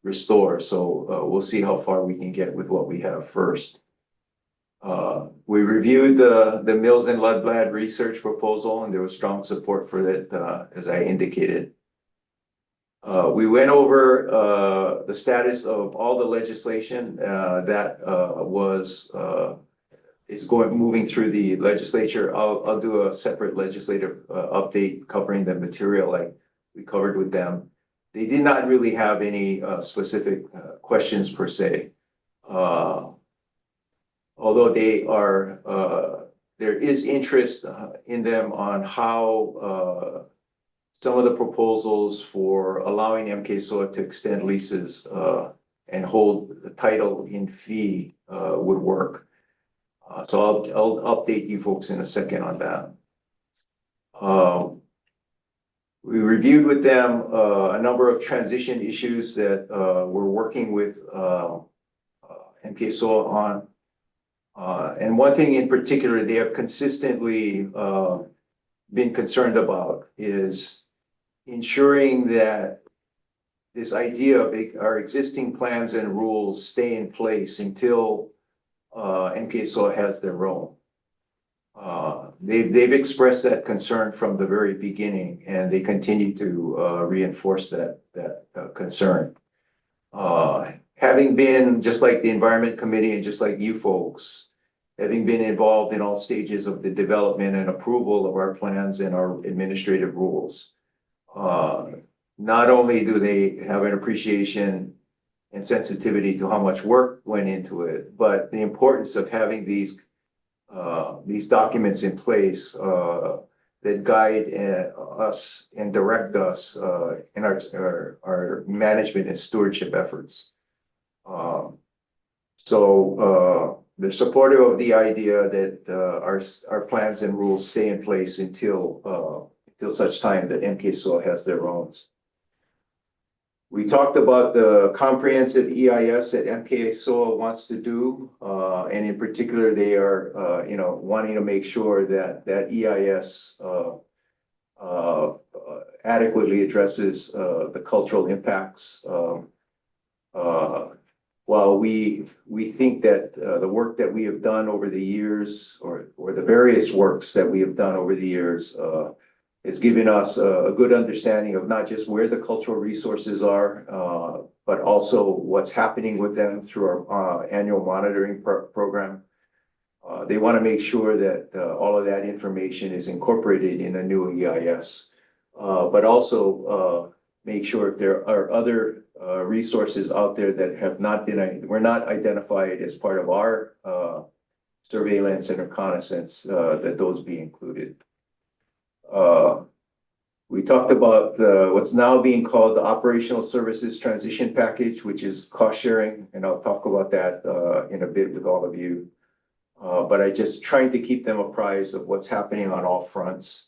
restore. So we'll see how far we can get with what we have first. We reviewed the Mills and Lundblad research proposal, and there was strong support for that, as I indicated. We went over the status of all the legislation that is moving through the legislature. I'll do a separate legislative update covering the material like we covered with them. They did not really have any specific questions per se. Although there is interest in them on how some of the proposals for allowing MKSOA to extend leases and hold the title in fee would work. So I'll update you folks in a second on that. We reviewed with them a number of transition issues that we're working with MKSOA on. And one thing in particular they have consistently been concerned about is ensuring that this idea of our existing plans and rules stay in place until MKSOA has their own. They've expressed that concern from the very beginning, and they continue to reinforce that concern. Having been just like the Environment Committee and just like you folks, having been involved in all stages of the development and approval of our plans and our administrative rules, not only do they have an appreciation and sensitivity to how much work went into it, but the importance of having these documents in place that guide us and direct us in our management and stewardship efforts. They're supportive of the idea that our plans and rules stay in place until such time that MKSOA has their own. We talked about the comprehensive EIS that MKSOA wants to do, and in particular, they are, wanting to make sure that that EIS adequately addresses the cultural impacts. While we think that the work that we have done over the years, or the various works that we have done over the years, is giving us a good understanding of not just where the cultural resources are, but also what's happening with them through our annual monitoring program. They want to make sure that all of that information is incorporated in a new EIS, but also make sure if there are other resources out there that have not been, were not identified as part of our surveillance and reconnaissance, that those be included. We talked about what's now being called the Operational Services Transition Package, which is cost sharing, and I'll talk about that in a bit with all of you. But I just trying to keep them apprised of what's happening on all fronts.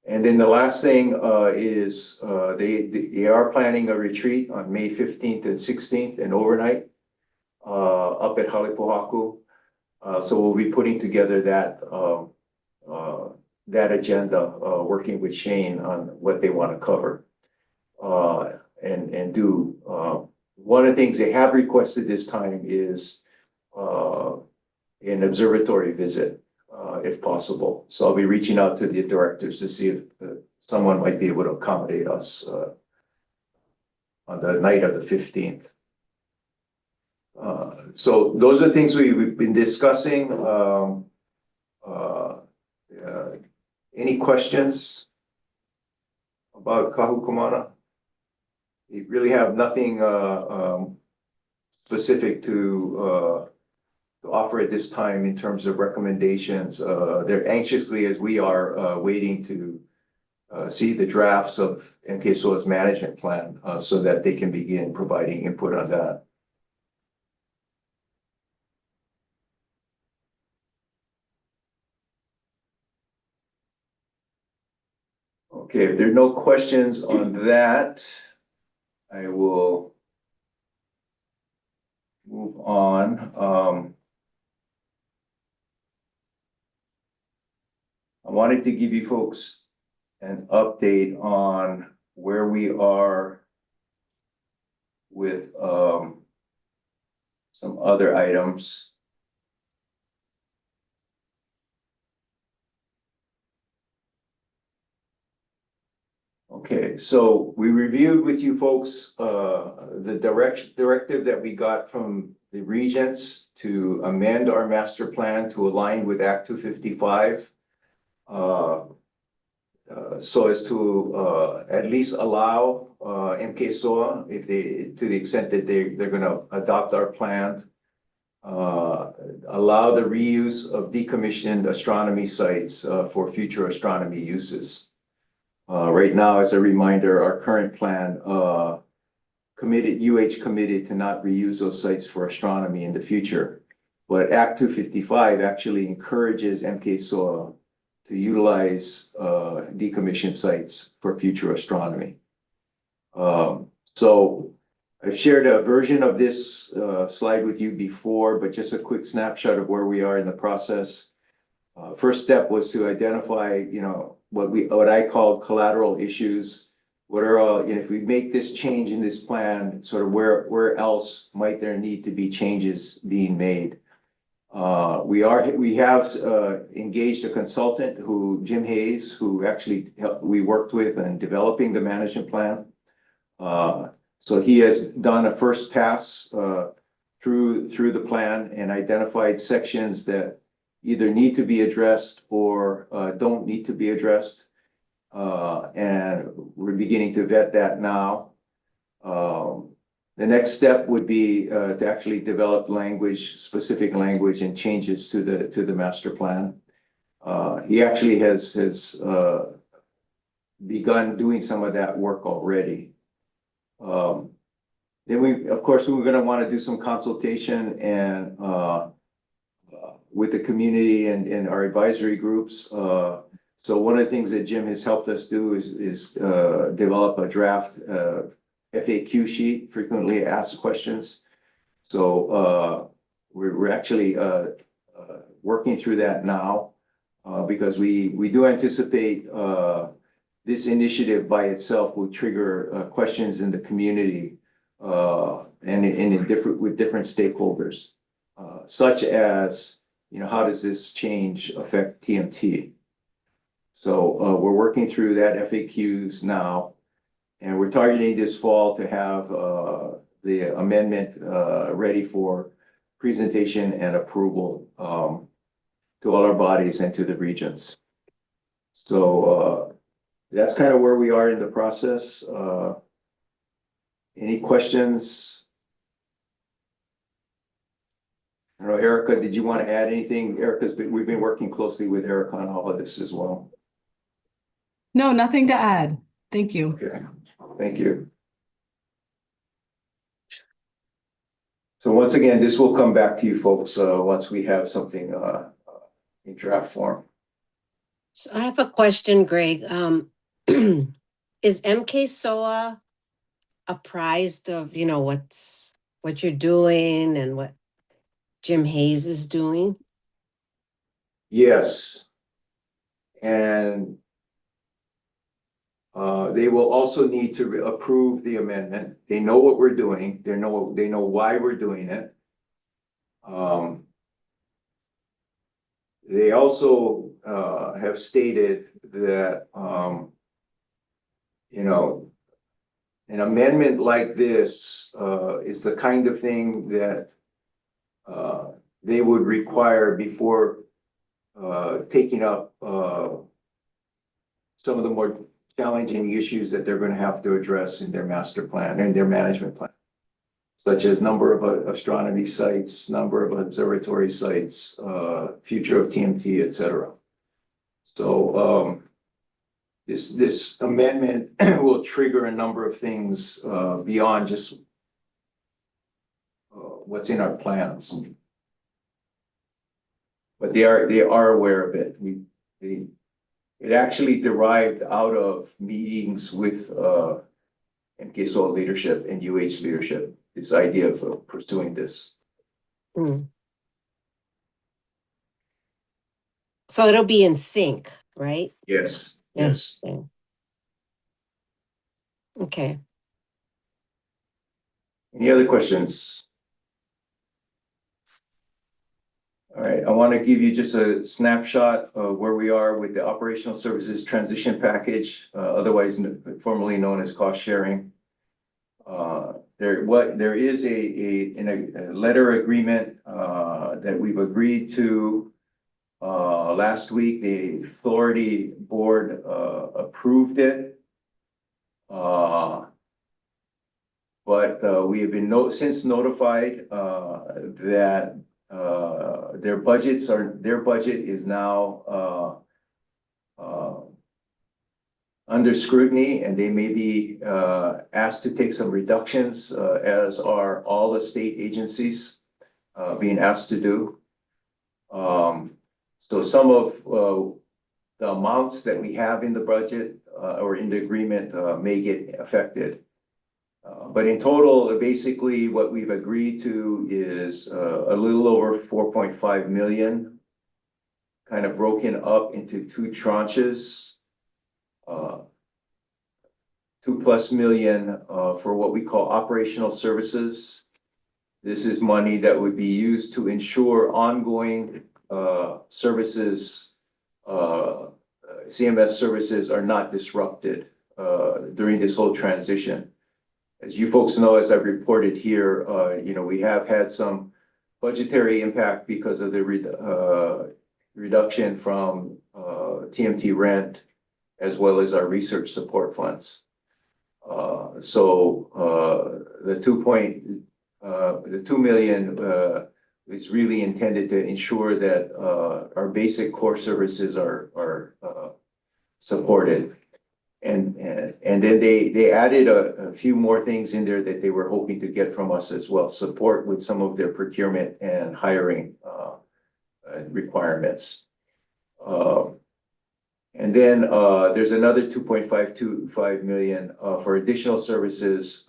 And then the last thing is they are planning a retreat on May 15th and 16th, and overnight up at Halepohaku. So we'll be putting together that agenda, working with Shane on what they want to cover and do. One of the things they have requested this time is an observatory visit, if possible. So I'll be reaching out to the directors to see if someone might be able to accommodate us on the night of the 15th. So those are things we've been discussing. Any questions about Kahukumana? We really have nothing specific to offer at this time in terms of recommendations. They're anxiously, as we are, waiting to see the drafts of MKSOA's management plan so that they can begin providing input on that. Okay, if there are no questions on that, I will move on. I wanted to give you folks an update on where we are with some other items. Okay, so we reviewed with you folks the directive that we got from the regents to amend our master plan to align with Act 255. So as to at least allow MKSOA, if they, to the extent that they're going to adopt our plan, allow the reuse of decommissioned astronomy sites for future astronomy uses. Right now, as a reminder, our current plan committed to not reuse those sites for astronomy in the future. But Act 255 actually encourages MKSOA to utilize decommissioned sites for future astronomy. So I've shared a version of this slide with you before, but just a quick snapshot of where we are in the process. First step was to identify, what I call collateral issues. What are all, if we make this change in this plan, sort of where else might there need to be changes being made? We have engaged a consultant Jim Hayes, who actually we worked with in developing the management plan. So he has done a first pass through the plan and identified sections that either need to be addressed or don't need to be addressed. And we're beginning to vet that now. The next step would be to actually develop specific language and changes to the master plan. He actually has begun doing some of that work already. Then of course, we were gonna wanna do some consultation and with the community and our advisory groups. So one of the things that Jim has helped us do is develop a draft FAQ sheet, frequently asked questions. So we're actually working through that now because we do anticipate this initiative by itself will trigger questions in the community and with different stakeholders, such as, you know, how does this change affect TMT? So we're working through that FAQs now, and we're targeting this fall to have the amendment ready for presentation and approval to all our bodies and to the regions. So that's kind of where we are in the process. Any questions? I don't know, Erica, did you want to add anything? We've been working closely with Erica on all of this as well. No, nothing to add. Thank you. Okay, thank you. So once again, this will come back to you folks once we have something in draft form. So I have a question, Greg. Is MK SOA apprised of, you know, what you're doing and what Jim Hayes is doing? Yes. And they will also need to approve the amendment. They know what we're doing. They know why we're doing it. They also have stated that you know, an amendment like this is the kind of thing that they would require before taking up some of the more challenging issues that they're going to have to address in their master plan and their management plan, such as number of astronomy sites, number of observatory sites, future of TMT, etc. So this amendment will trigger a number of things beyond just what's in our plans. But they are aware of it. It actually derived out of meetings with MKSOL leadership and UH leadership, this idea of pursuing this. Mm. So it'll be in sync, right? Yes, Yeah. yes. Yeah. Okay. Any other questions? All right, I want to give you just a snapshot of where we are with the operational services transition package, otherwise formerly known as cost sharing. There is a letter agreement that we've agreed to last week. The authority board approved it. But we have been since notified that their budget is now under scrutiny, and they may be asked to take some reductions, as are all the state agencies being asked to do. So some of the amounts that we have in the budget or in the agreement may get affected. But in total, basically what we've agreed to is a little over 4.5 million, kind of broken up into two tranches. 2+ million for what we call operational services. This is money that would be used to ensure ongoing services, CMS services are not disrupted during this whole transition. As you folks know, as I've reported here, you know, we have had some budgetary impact because of the reduction from TMT rent, as well as our research support funds. So the 2 million is really intended to ensure that our basic core services are supported. And then they added a few more things in there that they were hoping to get from us as well, support with some of their procurement and hiring requirements. And then there's another 2.525 million for additional services.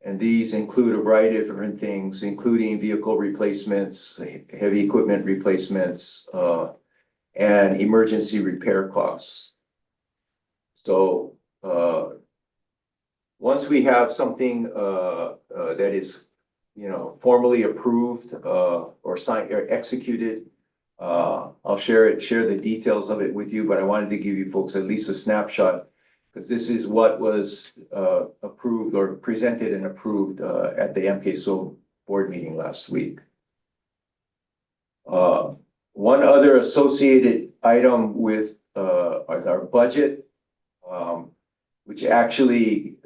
And these include a variety of different things, including vehicle replacements, heavy equipment replacements, and emergency repair costs. So once we have something that is, formally approved or signed or executed, I'll share the details of it with you, but I wanted to give you folks at least a snapshot, because this is what was approved or presented and approved at the MKSO board meeting last week. One other associated item with our budget, which actually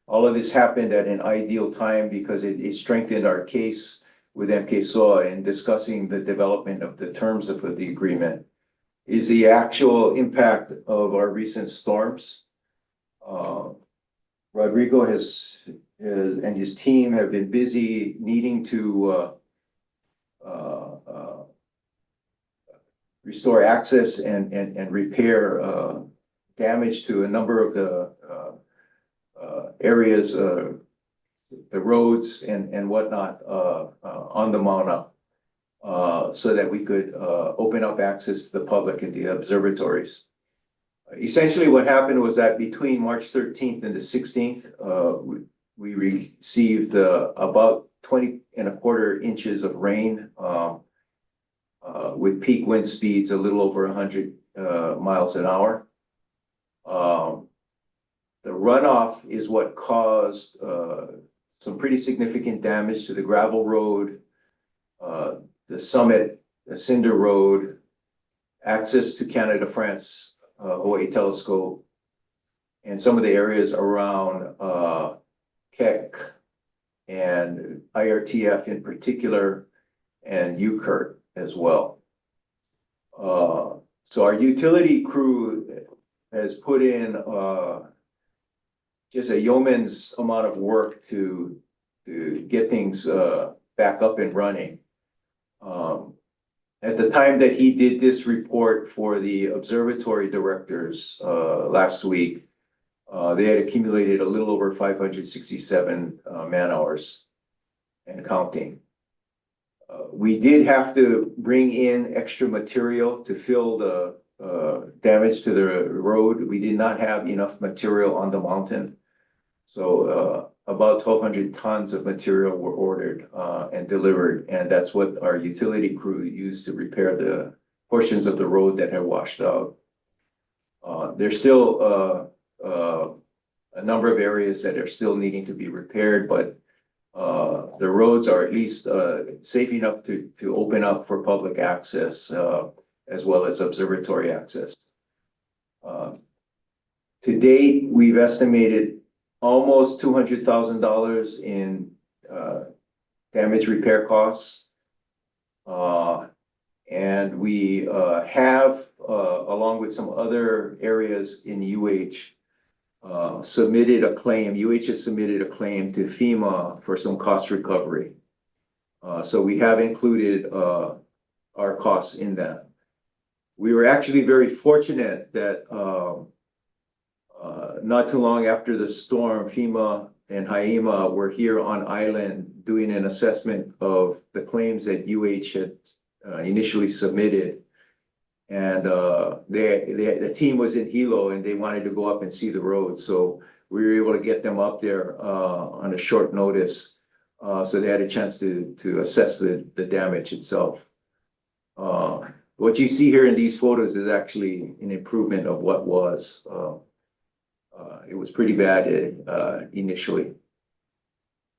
all of this happened at an ideal time because it strengthened our case with MKSO in discussing the development of the terms of the agreement, is the actual impact of our recent storms. Rodrigo and his team have been busy needing to restore access and repair damage to a number of the areas, the roads and whatnot on the Mauna, so that we could open up access to the public in the observatories. Essentially what happened was that between March 13th and the 16th, we received about 20.25 inches of rain with peak wind speeds a little over 100 miles an hour. The runoff is what caused some pretty significant damage to the gravel road, the summit, the cinder road, access to Canada-France Hawaii Telescope, and some of the areas around Keck and IRTF in particular, and UKERT as well. So our utility crew has put in just a yeoman's amount of work to get things back up and running. At the time that he did this report for the observatory directors last week, they had accumulated a little over 567 man hours and counting. We did have to bring in extra material to fill the damage to the road. We did not have enough material on the mountain. So about 1,200 tons of material were ordered and delivered, and that's what our utility crew used to repair the portions of the road that had washed out. There's still a number of areas that are still needing to be repaired, but the roads are at least safe enough to open up for public access as well as observatory access. To date, we've estimated almost $200,000 in damage repair costs. And we have, along with some other areas in submitted a claim. UH has submitted a claim to FEMA for some cost recovery. So we have included our costs in that. We were actually very fortunate that not too long after the storm, FEMA and HIEMA were here on island doing an assessment of the claims that UH had initially submitted. And the team was in Hilo and they wanted to go up and see the road. So we were able to get them up there on a short notice. So they had a chance to assess the damage itself. What you see here in these photos is actually an improvement of what was. It was pretty bad initially.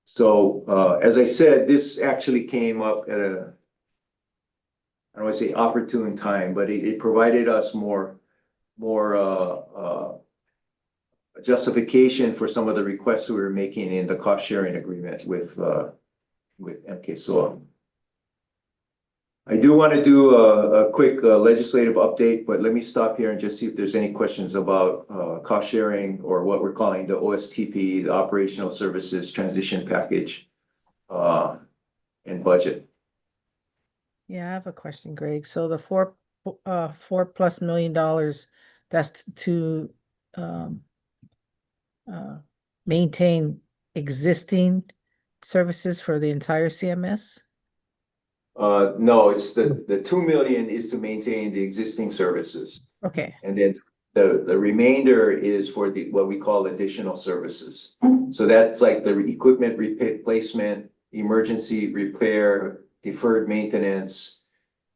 So as I said, this actually came up at a, I don't want to say opportune time, but it provided us more justification for some of the requests we were making in the cost sharing agreement with MKSO. I do want to do a quick legislative update, but let me stop here and just see if there's any questions about cost sharing or what we're calling the OSTP, the Operational Services Transition Package and budget. Yeah, I have a question, Greg. So the $4+ million, that's to maintain existing services for the entire CMS? No, it's the 2 million is to maintain the existing services. Okay, And then the remainder is for the, what we call additional services. So that's like the equipment replacement, emergency repair, deferred maintenance.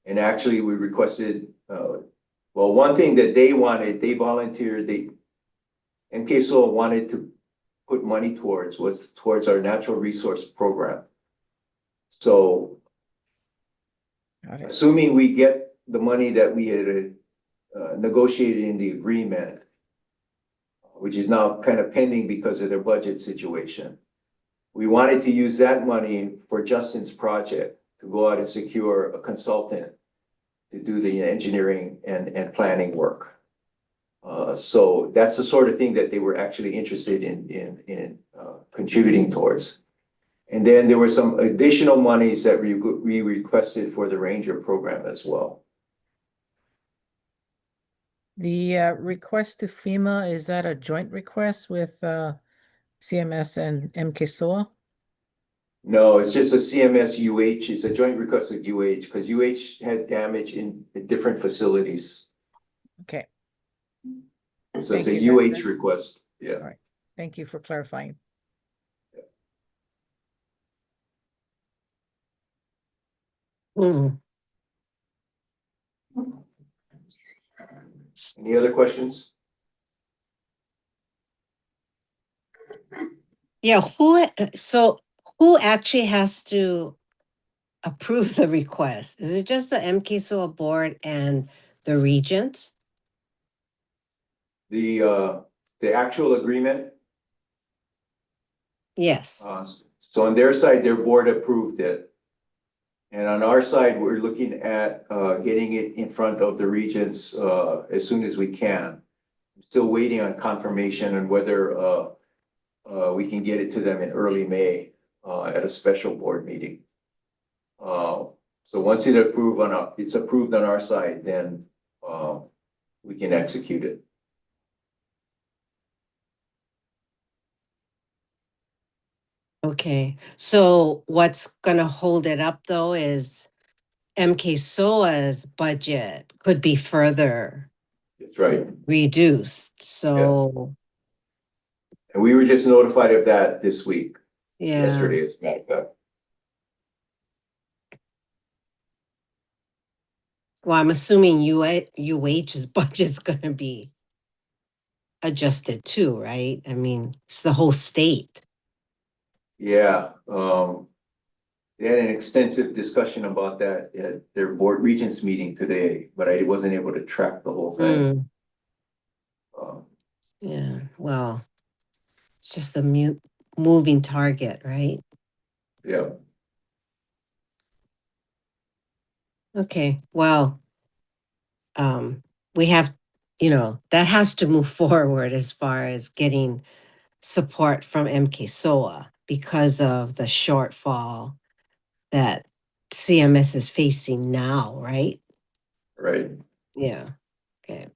And actually we requested, well, one thing that they wanted, they volunteered, MKSO wanted to put money towards was towards our natural resource program. So got it. assuming we get the money that we had negotiated in the agreement, which is now kind of pending because of their budget situation. We wanted to use that money for Justin's project to go out and secure a consultant to do the engineering and planning work. So that's the sort of thing that they were actually interested in contributing towards. And then there were some additional monies that we requested for the Ranger program as well. The request to FEMA, is that a joint request with CMS and MKSOA? No, it's just a CMS UH. It's a joint request with UH because UH had damage in different facilities. Okay, So it's Thank a you. UH request. Yeah. all right. Thank you for clarifying. Mm. Any other questions? Yeah, so who actually has to approve the request? Is it just the MKSOA board and the regents? The actual agreement, Yes. so on their side, their board approved it. And on our side, we're looking at getting it in front of the regents as soon as we can. Still waiting on confirmation on whether we can get it to them in early May at a special board meeting. So once it's approved on our side, then we can execute it. Okay, so what's gonna hold it up though is MKSOA's budget could be further That's right. reduced, so, And we were just notified of that this week, yeah. yesterday, as a matter of fact. Well, I'm assuming UH's budget's gonna be adjusted too, right? I mean, it's the whole state. Yeah, they had an extensive discussion about that at their board regents meeting today, but I wasn't able to track the whole thing. Mm, yeah, well, it's just a moving target, right? Yeah, Okay, well, we have, that has to move forward as far as getting support from MKSOA because of the shortfall that CMS is facing now, right? right. Yeah, okay.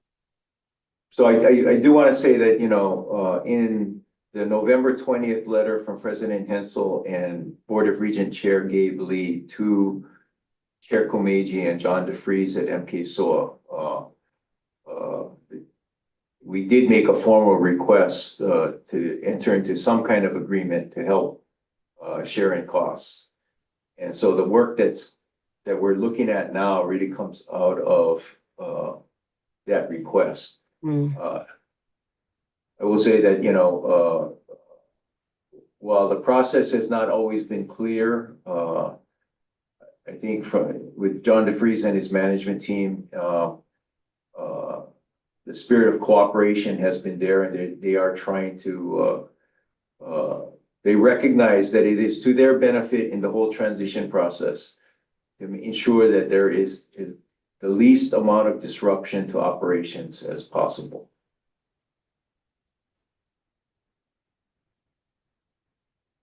So I do want to say that, in the November 20th letter from President Hensel and Board of Regent Chair Gabe Lee to Chair Komeiji and John DeFries at MKSOA, we did make a formal request to enter into some kind of agreement to help share in costs. And so the work that we're looking at now really comes out of that request. I will say that, while the process has not always been clear, I think with John DeFries and his management team, the spirit of cooperation has been there, and they are trying to, they recognize that it is to their benefit in the whole transition process ensure that there is the least amount of disruption to operations as possible.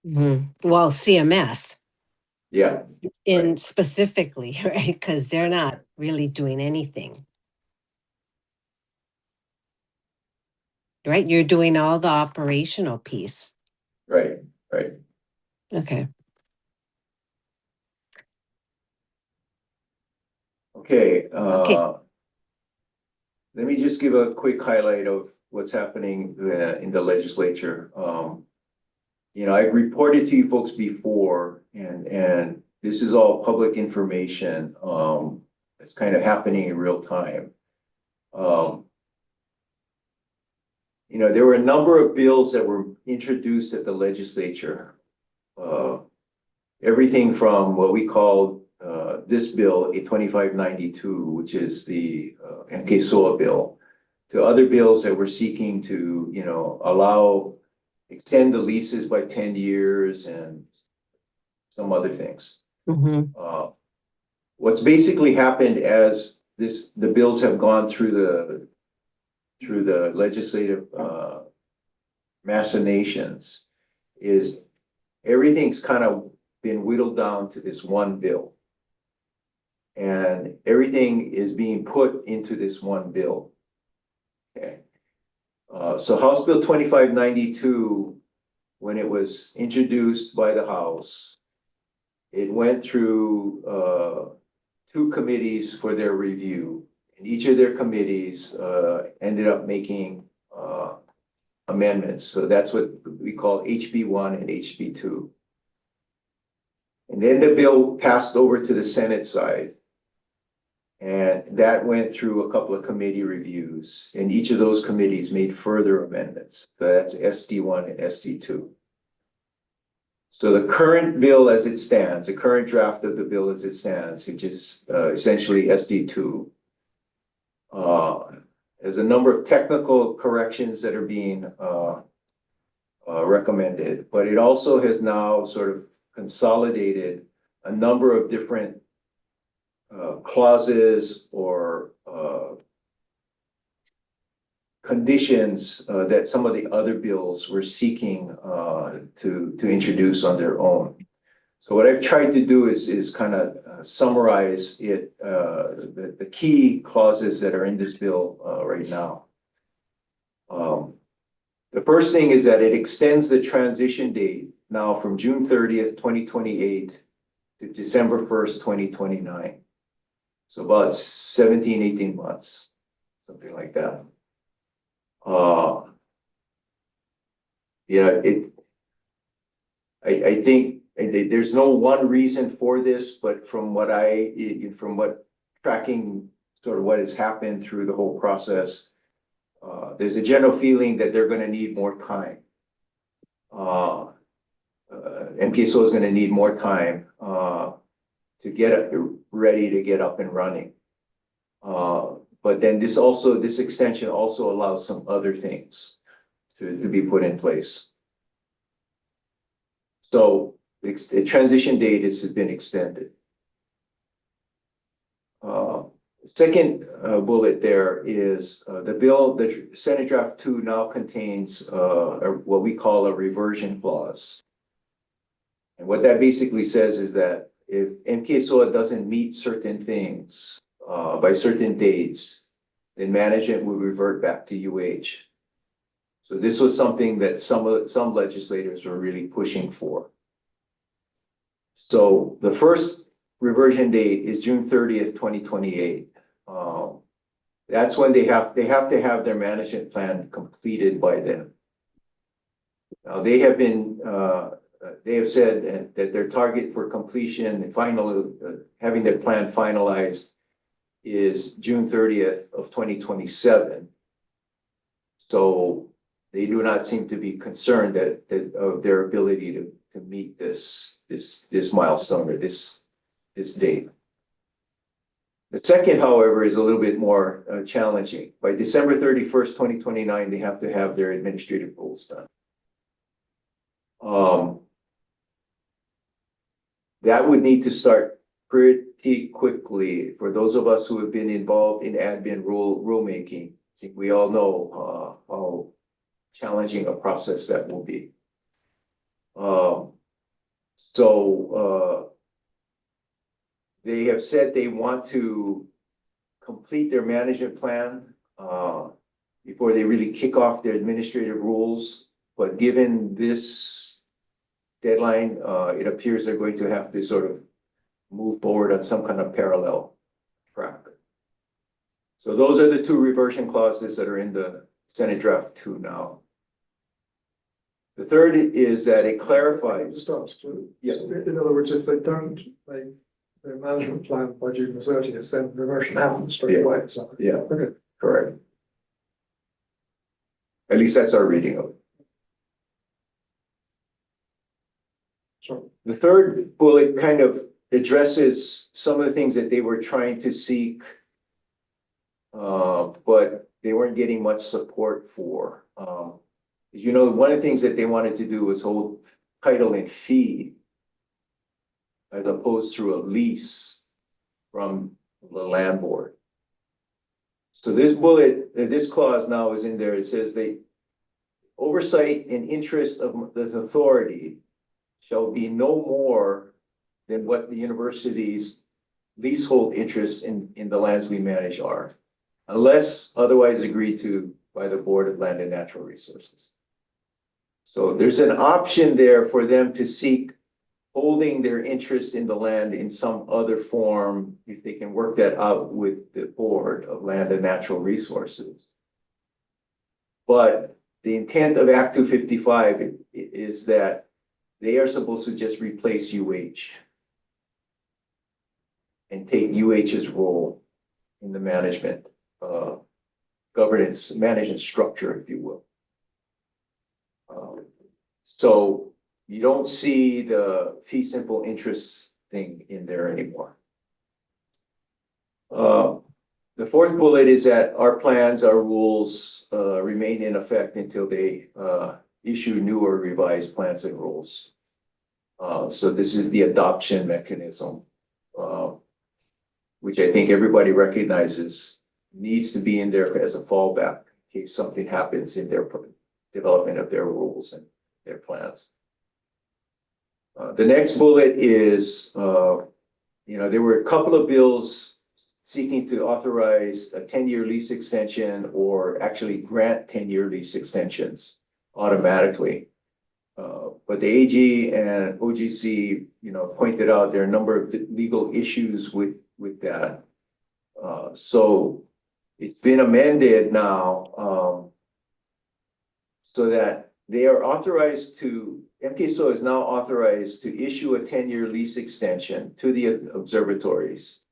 Well, CMS Yeah, in specifically, right? Because they're not really doing anything. Right? You're doing all the operational piece. right, right. Okay. Okay, Okay. let me just give a quick highlight of what's happening in the legislature. You know, I've reported to you folks before, and this is all public information. It's kind of happening in real time. You know, there were a number of bills that were introduced at the legislature. Everything from what we call this bill, a 2592, which is the MK-SOA bill, to other bills that were seeking to, you know, extend the leases by 10 years and some other things. What's basically happened as the bills have gone through the legislative machinations is everything's kind of been whittled down to this one bill. And everything is being put into this one bill. Okay. So House Bill 2592, when it was introduced by the House, it went through 2 committees for their review. And each of their committees ended up making amendments. So that's what we call HB1 and HB2. And then the bill passed over to the Senate side. And that went through a couple of committee reviews, and each of those committees made further amendments. So that's SD1 and SD2. So the current bill as it stands, the current draft of the bill as it stands, which is essentially SD2, there's a number of technical corrections that are being recommended, but it also has now sort of consolidated a number of different clauses or conditions that some of the other bills were seeking to introduce on their own. So what I've tried to do is kind of summarize it, the key clauses that are in this bill right now. The first thing is that it extends the transition date now from June 30th, 2028 to December 1st, 2029. So about 17, 18 months, something like that. Yeah, I think there's no one reason for this, but from what tracking sort of what has happened through the whole process, there's a general feeling that they're going to need more time. MKSO is going to need more time to get ready to get up and running. But then this extension also allows some other things to be put in place. So the transition date has been extended. Second bullet there is the bill, the Senate Draft 2 now contains what we call a reversion clause. And what that basically says is that if MKSOA doesn't meet certain things by certain dates, then management will revert back to UH. So this was something that some legislators were really pushing for. So the first reversion date is June 30th, 2028. That's when they have to have their management plan completed by then. Now they have said that their target for completion and having their plan finalized is June 30th of 2027. So they do not seem to be concerned of their ability to meet this milestone or this date. The second, however, is a little bit more challenging. By December 31st, 2029, they have to have their administrative goals done. That would need to start pretty quickly. For those of us who have been involved in admin rulemaking, I think we all know how challenging a process that will be. They have said they want to complete their management plan before they really kick off their administrative rules. But given this deadline, it appears they're going to have to sort of move forward on some kind of parallel track. So those are the two reversion clauses that are in the Senate Draft 2 now. The third is that it clarifies. Starts to, Yeah. in other words, if they don't make their management plan by June the 30th, then reversion happens straight away. Is that right? Yeah, Okay. correct. At least that's our reading of it. Sorry. The third bullet kind of addresses some of the things that they were trying to seek, but they weren't getting much support for. As you know, one of the things that they wanted to do was hold title and fee as opposed to a lease from the land board. So this bullet, this clause now is in there. It says they oversight and interest of the authority shall be no more than what the university's leasehold interests in the lands we manage are, unless otherwise agreed to by the Board of Land and Natural Resources. So there's an option there for them to seek holding their interest in the land in some other form if they can work that out with the Board of Land and Natural Resources. But the intent of Act 255 is that they are supposed to just replace UH and take UH's role in the management, governance, management structure, if you will. So you don't see the fee simple interest thing in there anymore. The fourth bullet is that our plans, our rules remain in effect until they issue new or revised plans and rules. So this is the adoption mechanism, which I think everybody recognizes needs to be in there as a fallback in case something happens in their development of their rules and their plans. The next bullet is, there were a couple of bills seeking to authorize a 10-year lease extension or actually grant 10-year lease extensions automatically. But the AG and OGC, pointed out there are a number of legal issues with that. So it's been amended now so that they are authorized to, MKSO is now authorized to issue a 10-year lease extension to the observatories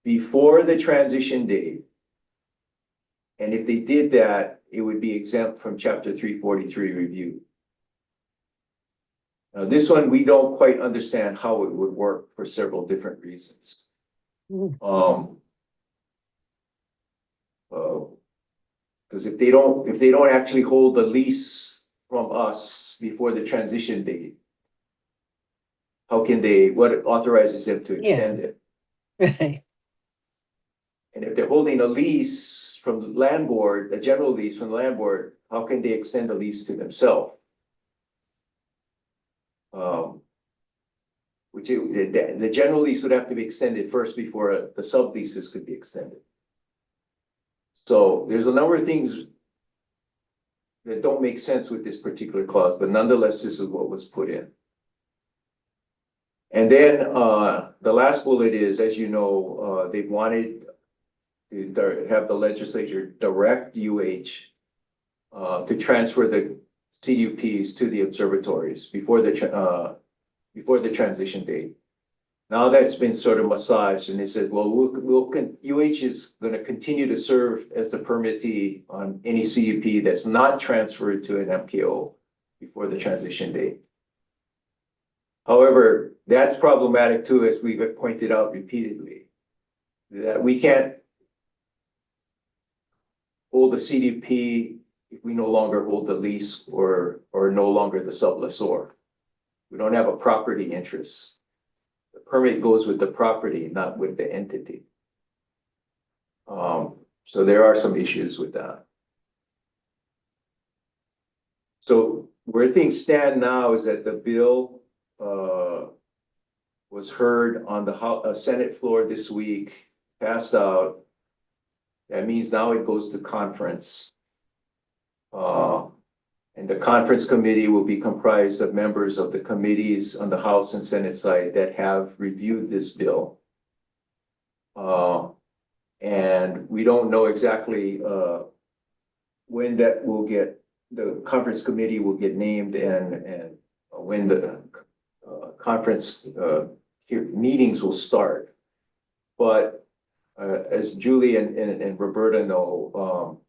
before the transition date. And if they did that, it would be exempt from Chapter 343 review. Now, this one, we don't quite understand how it would work for several different reasons. Because if they don't actually hold the lease from us before the transition date, how can they, what authorizes them to extend it? Right. And if they're holding a lease from the land board, a general lease from the land board, how can they extend the lease to themselves? The general lease would have to be extended first before the subleases could be extended. So there's a number of things that don't make sense with this particular clause, but nonetheless, this is what was put in. And then the last bullet is, as you know, they wanted to have the legislature direct UH to transfer the CUPs to the observatories before the transition date. Now that's been sort of massaged, and they said, well, UH is going to continue to serve as the permittee on any CUP that's not transferred to an MKO before the transition date. However, that's problematic too, as we've pointed out repeatedly, that we can't hold the CDP if we no longer hold the lease or no longer the sublessor. We don't have a property interest. the permit goes with the property, not with the entity. So there are some issues with that. So where things stand now is that the bill was heard on the Senate floor this week, passed out. That means now it goes to conference. And the conference committee will be comprised of members of the committees on the House and Senate side that have reviewed this bill. And we don't know exactly when that will get, the conference committee will get named and when the conference meetings will start. But as Julie and Roberta know,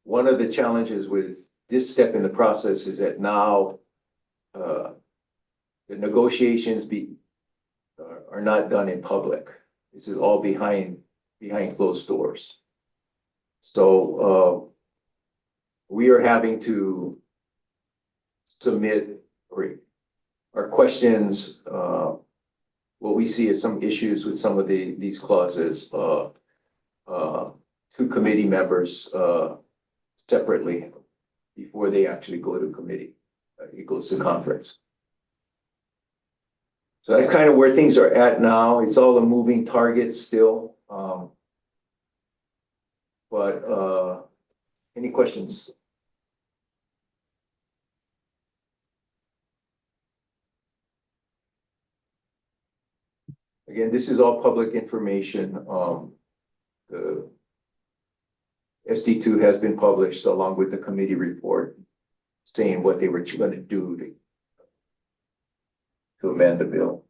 one of the challenges with this step in the process is that now the negotiations are not done in public. This is all behind closed doors. So we are having to submit our questions, what we see as some issues with some of these clauses to committee members separately before they actually go to committee. It goes to conference. So that's kind of where things are at now. It's all a moving target still. But any questions? Again, this is all public information. The SD2 has been published along with the committee report saying what they were going to do to amend the bill.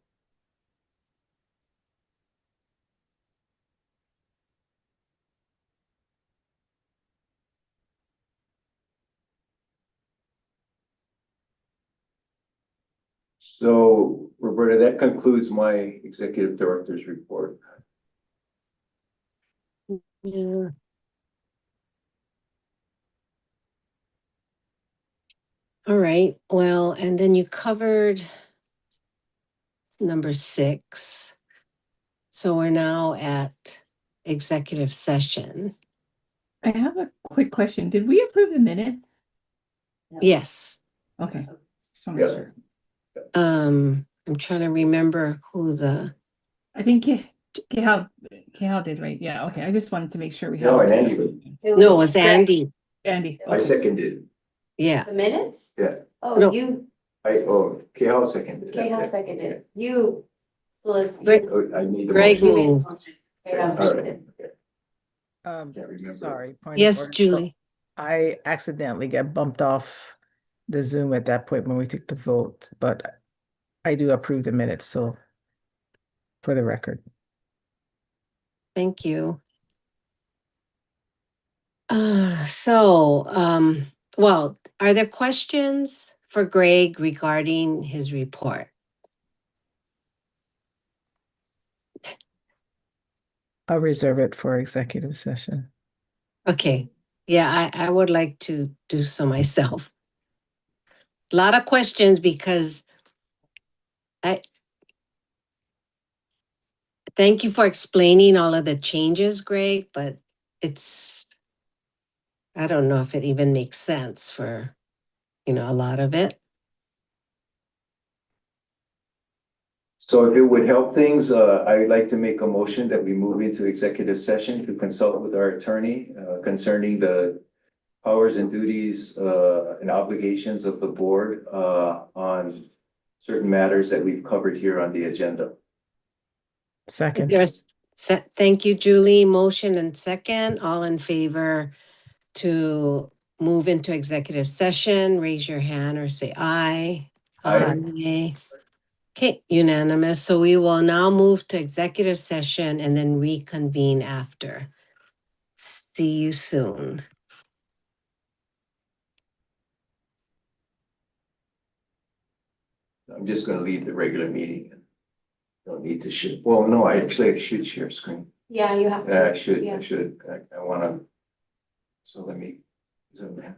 So, Roberta, that concludes my executive director's report. Yeah. All right, well, and then you covered number 6. So we're now at executive session. I have a quick question. Did we approve the minutes? Yes. Okay. Just want to make Yeah. sure. I'm trying to remember who the, I think Kehal did, right? Yeah, okay. I just wanted to make sure we have. No, and Andy, no, it was Andy. Andy. I seconded. Yeah. The minutes? Yeah. Oh, No. you, Kehal seconded. Kehal seconded. You, Celeste. Greg- I need the Greg motion. You made the moved. motion. Kehal All right. seconded. Can't remember. Sorry. Point of Yes, order. So Julie. I accidentally got bumped off the Zoom at that point when we took the vote, but I do approve the minutes, so for the record. Thank you. Well, are there questions for Greg regarding his report? I'll reserve it for executive session. Okay. Yeah, I would like to do so myself. A lot of questions because thank you for explaining all of the changes, Greg, but I don't know if it even makes sense for, a lot of it. So if it would help things, I would like to make a motion that we move into executive session to consult with our attorney concerning the powers and duties and obligations of the board on certain matters that we've covered here on the agenda. Second. Thank you, Julie. Motion and second. All in favor to move into executive session, raise your hand or say aye. Aye. Okay, unanimous. So we will now move to executive session and then reconvene after. See you soon. I'm just gonna leave the regular meeting. Don't need to share. Well, no, I should share screen. Yeah, you have. Yeah, I should, Yeah. I wanna. So let me zoom in.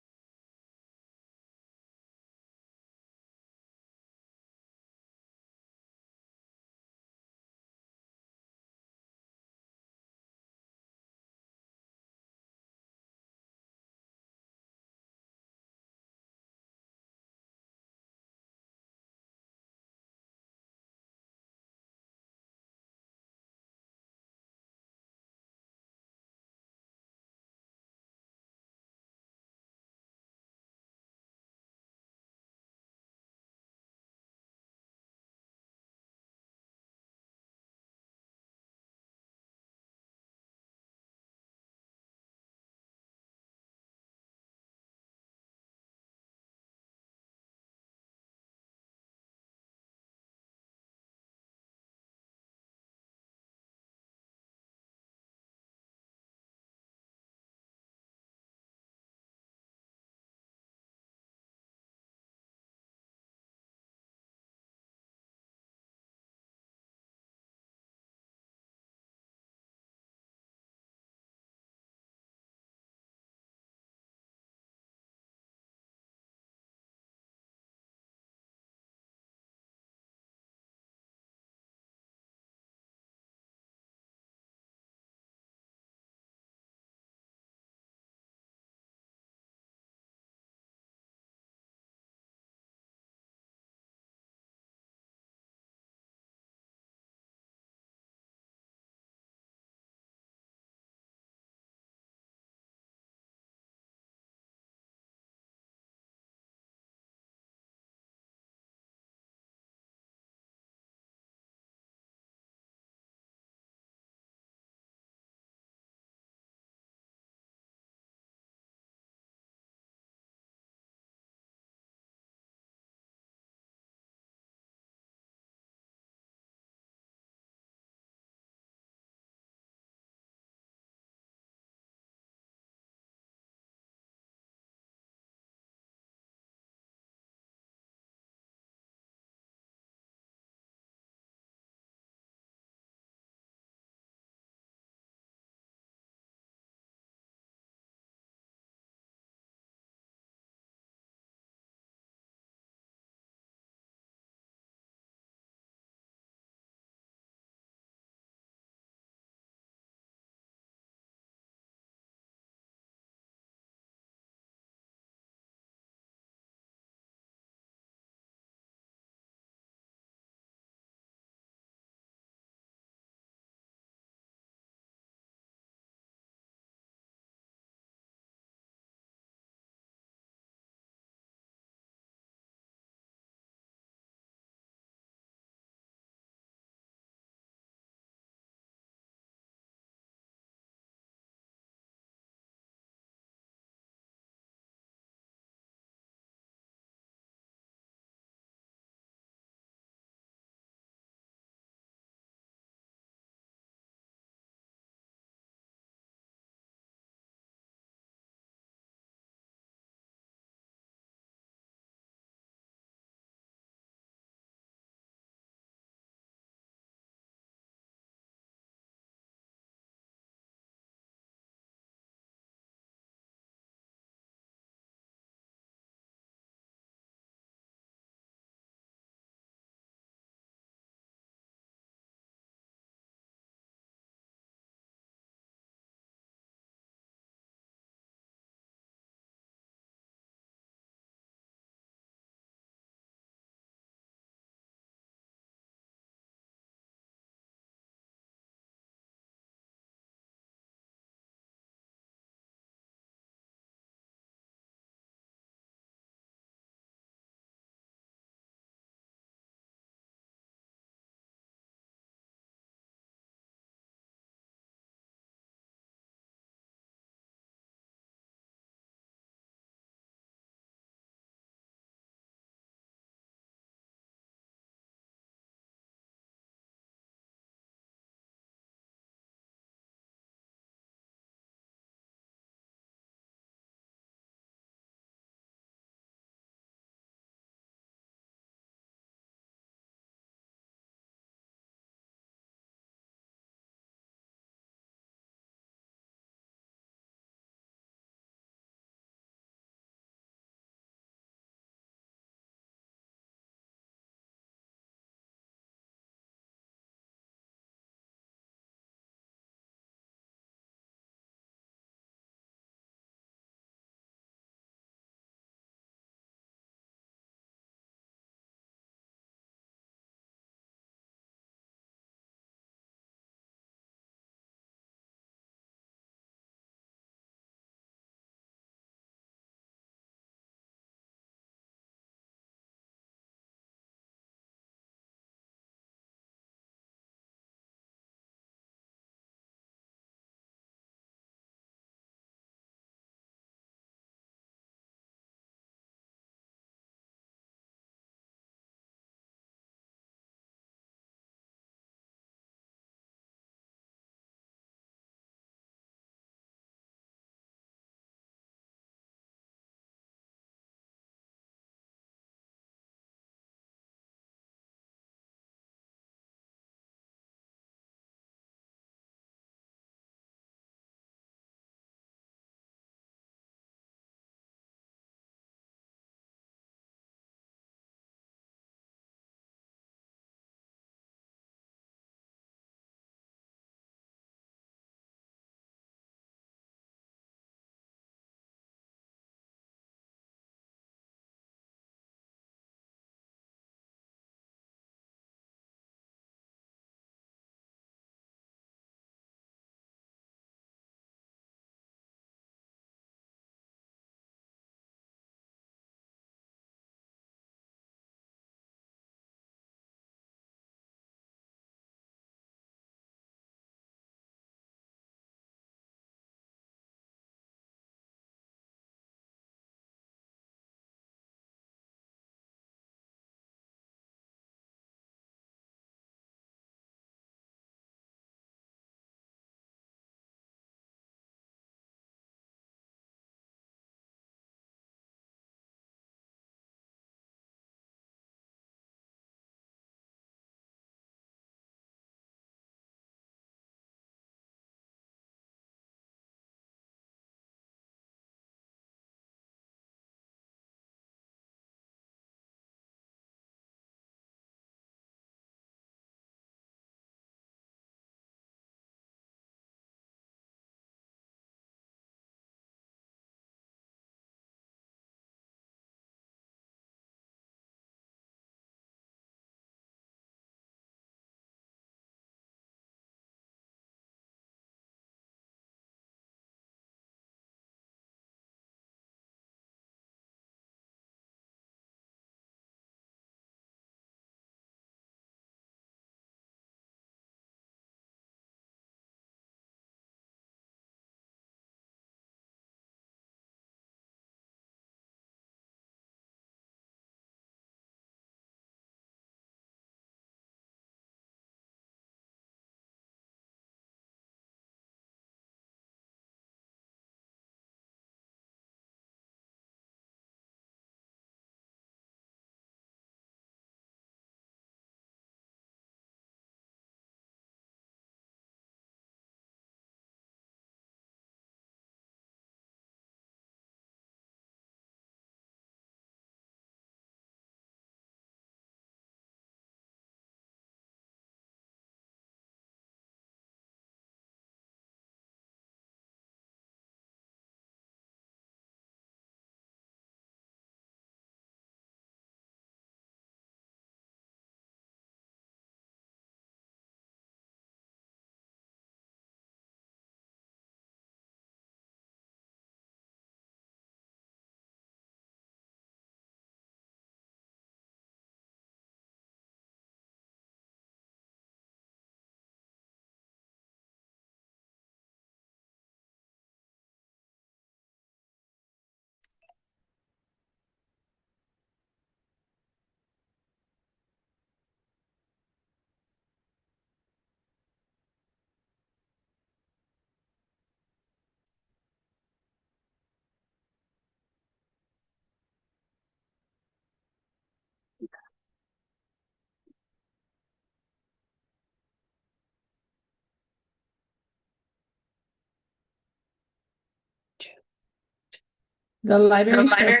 The library.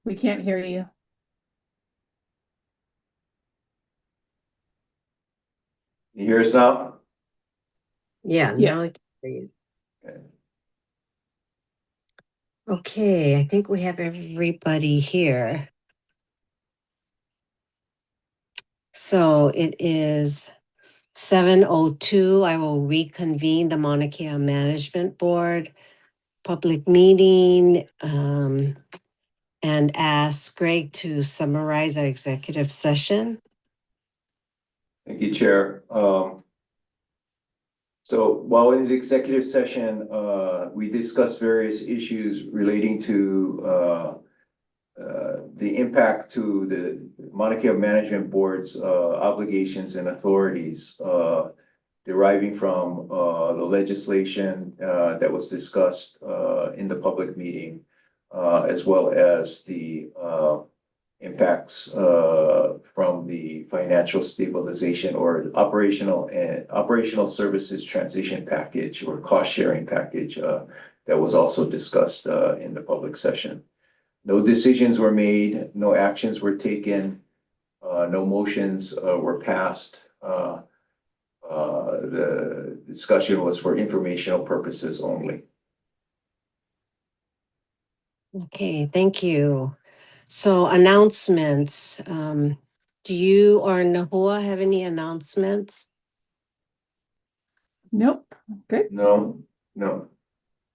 We can't hear you. You hear us now? Yeah, Yeah. now I can hear you. Okay. Okay, I think we have everybody here. So it is 7:02. I will reconvene the Maunakea Management Board public meeting and ask Greg to summarize our executive session. Thank you, Chair. So while in the executive session, we discussed various issues relating to the impact to the Maunakea Management Board's obligations and authorities deriving from the legislation that was discussed in the public meeting, as well as the impacts from the financial stabilization or operational services transition package or cost sharing package that was also discussed in the public session. No decisions were made, no actions were taken, no motions were passed. The discussion was for informational purposes only. Okay, thank you. So announcements. Do you or Nahua have any announcements? Nope. Good. No.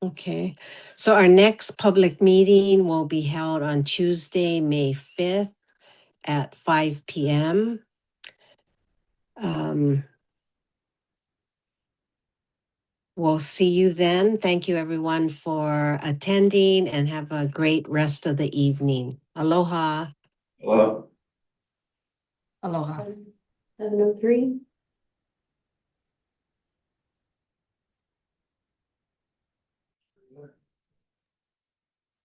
Okay, so our next public meeting will be held on Tuesday, May 5th at 5 p.m. We'll see you then. Thank you everyone for attending and have a great rest of the evening. Aloha. Well. Aloha. 7:03.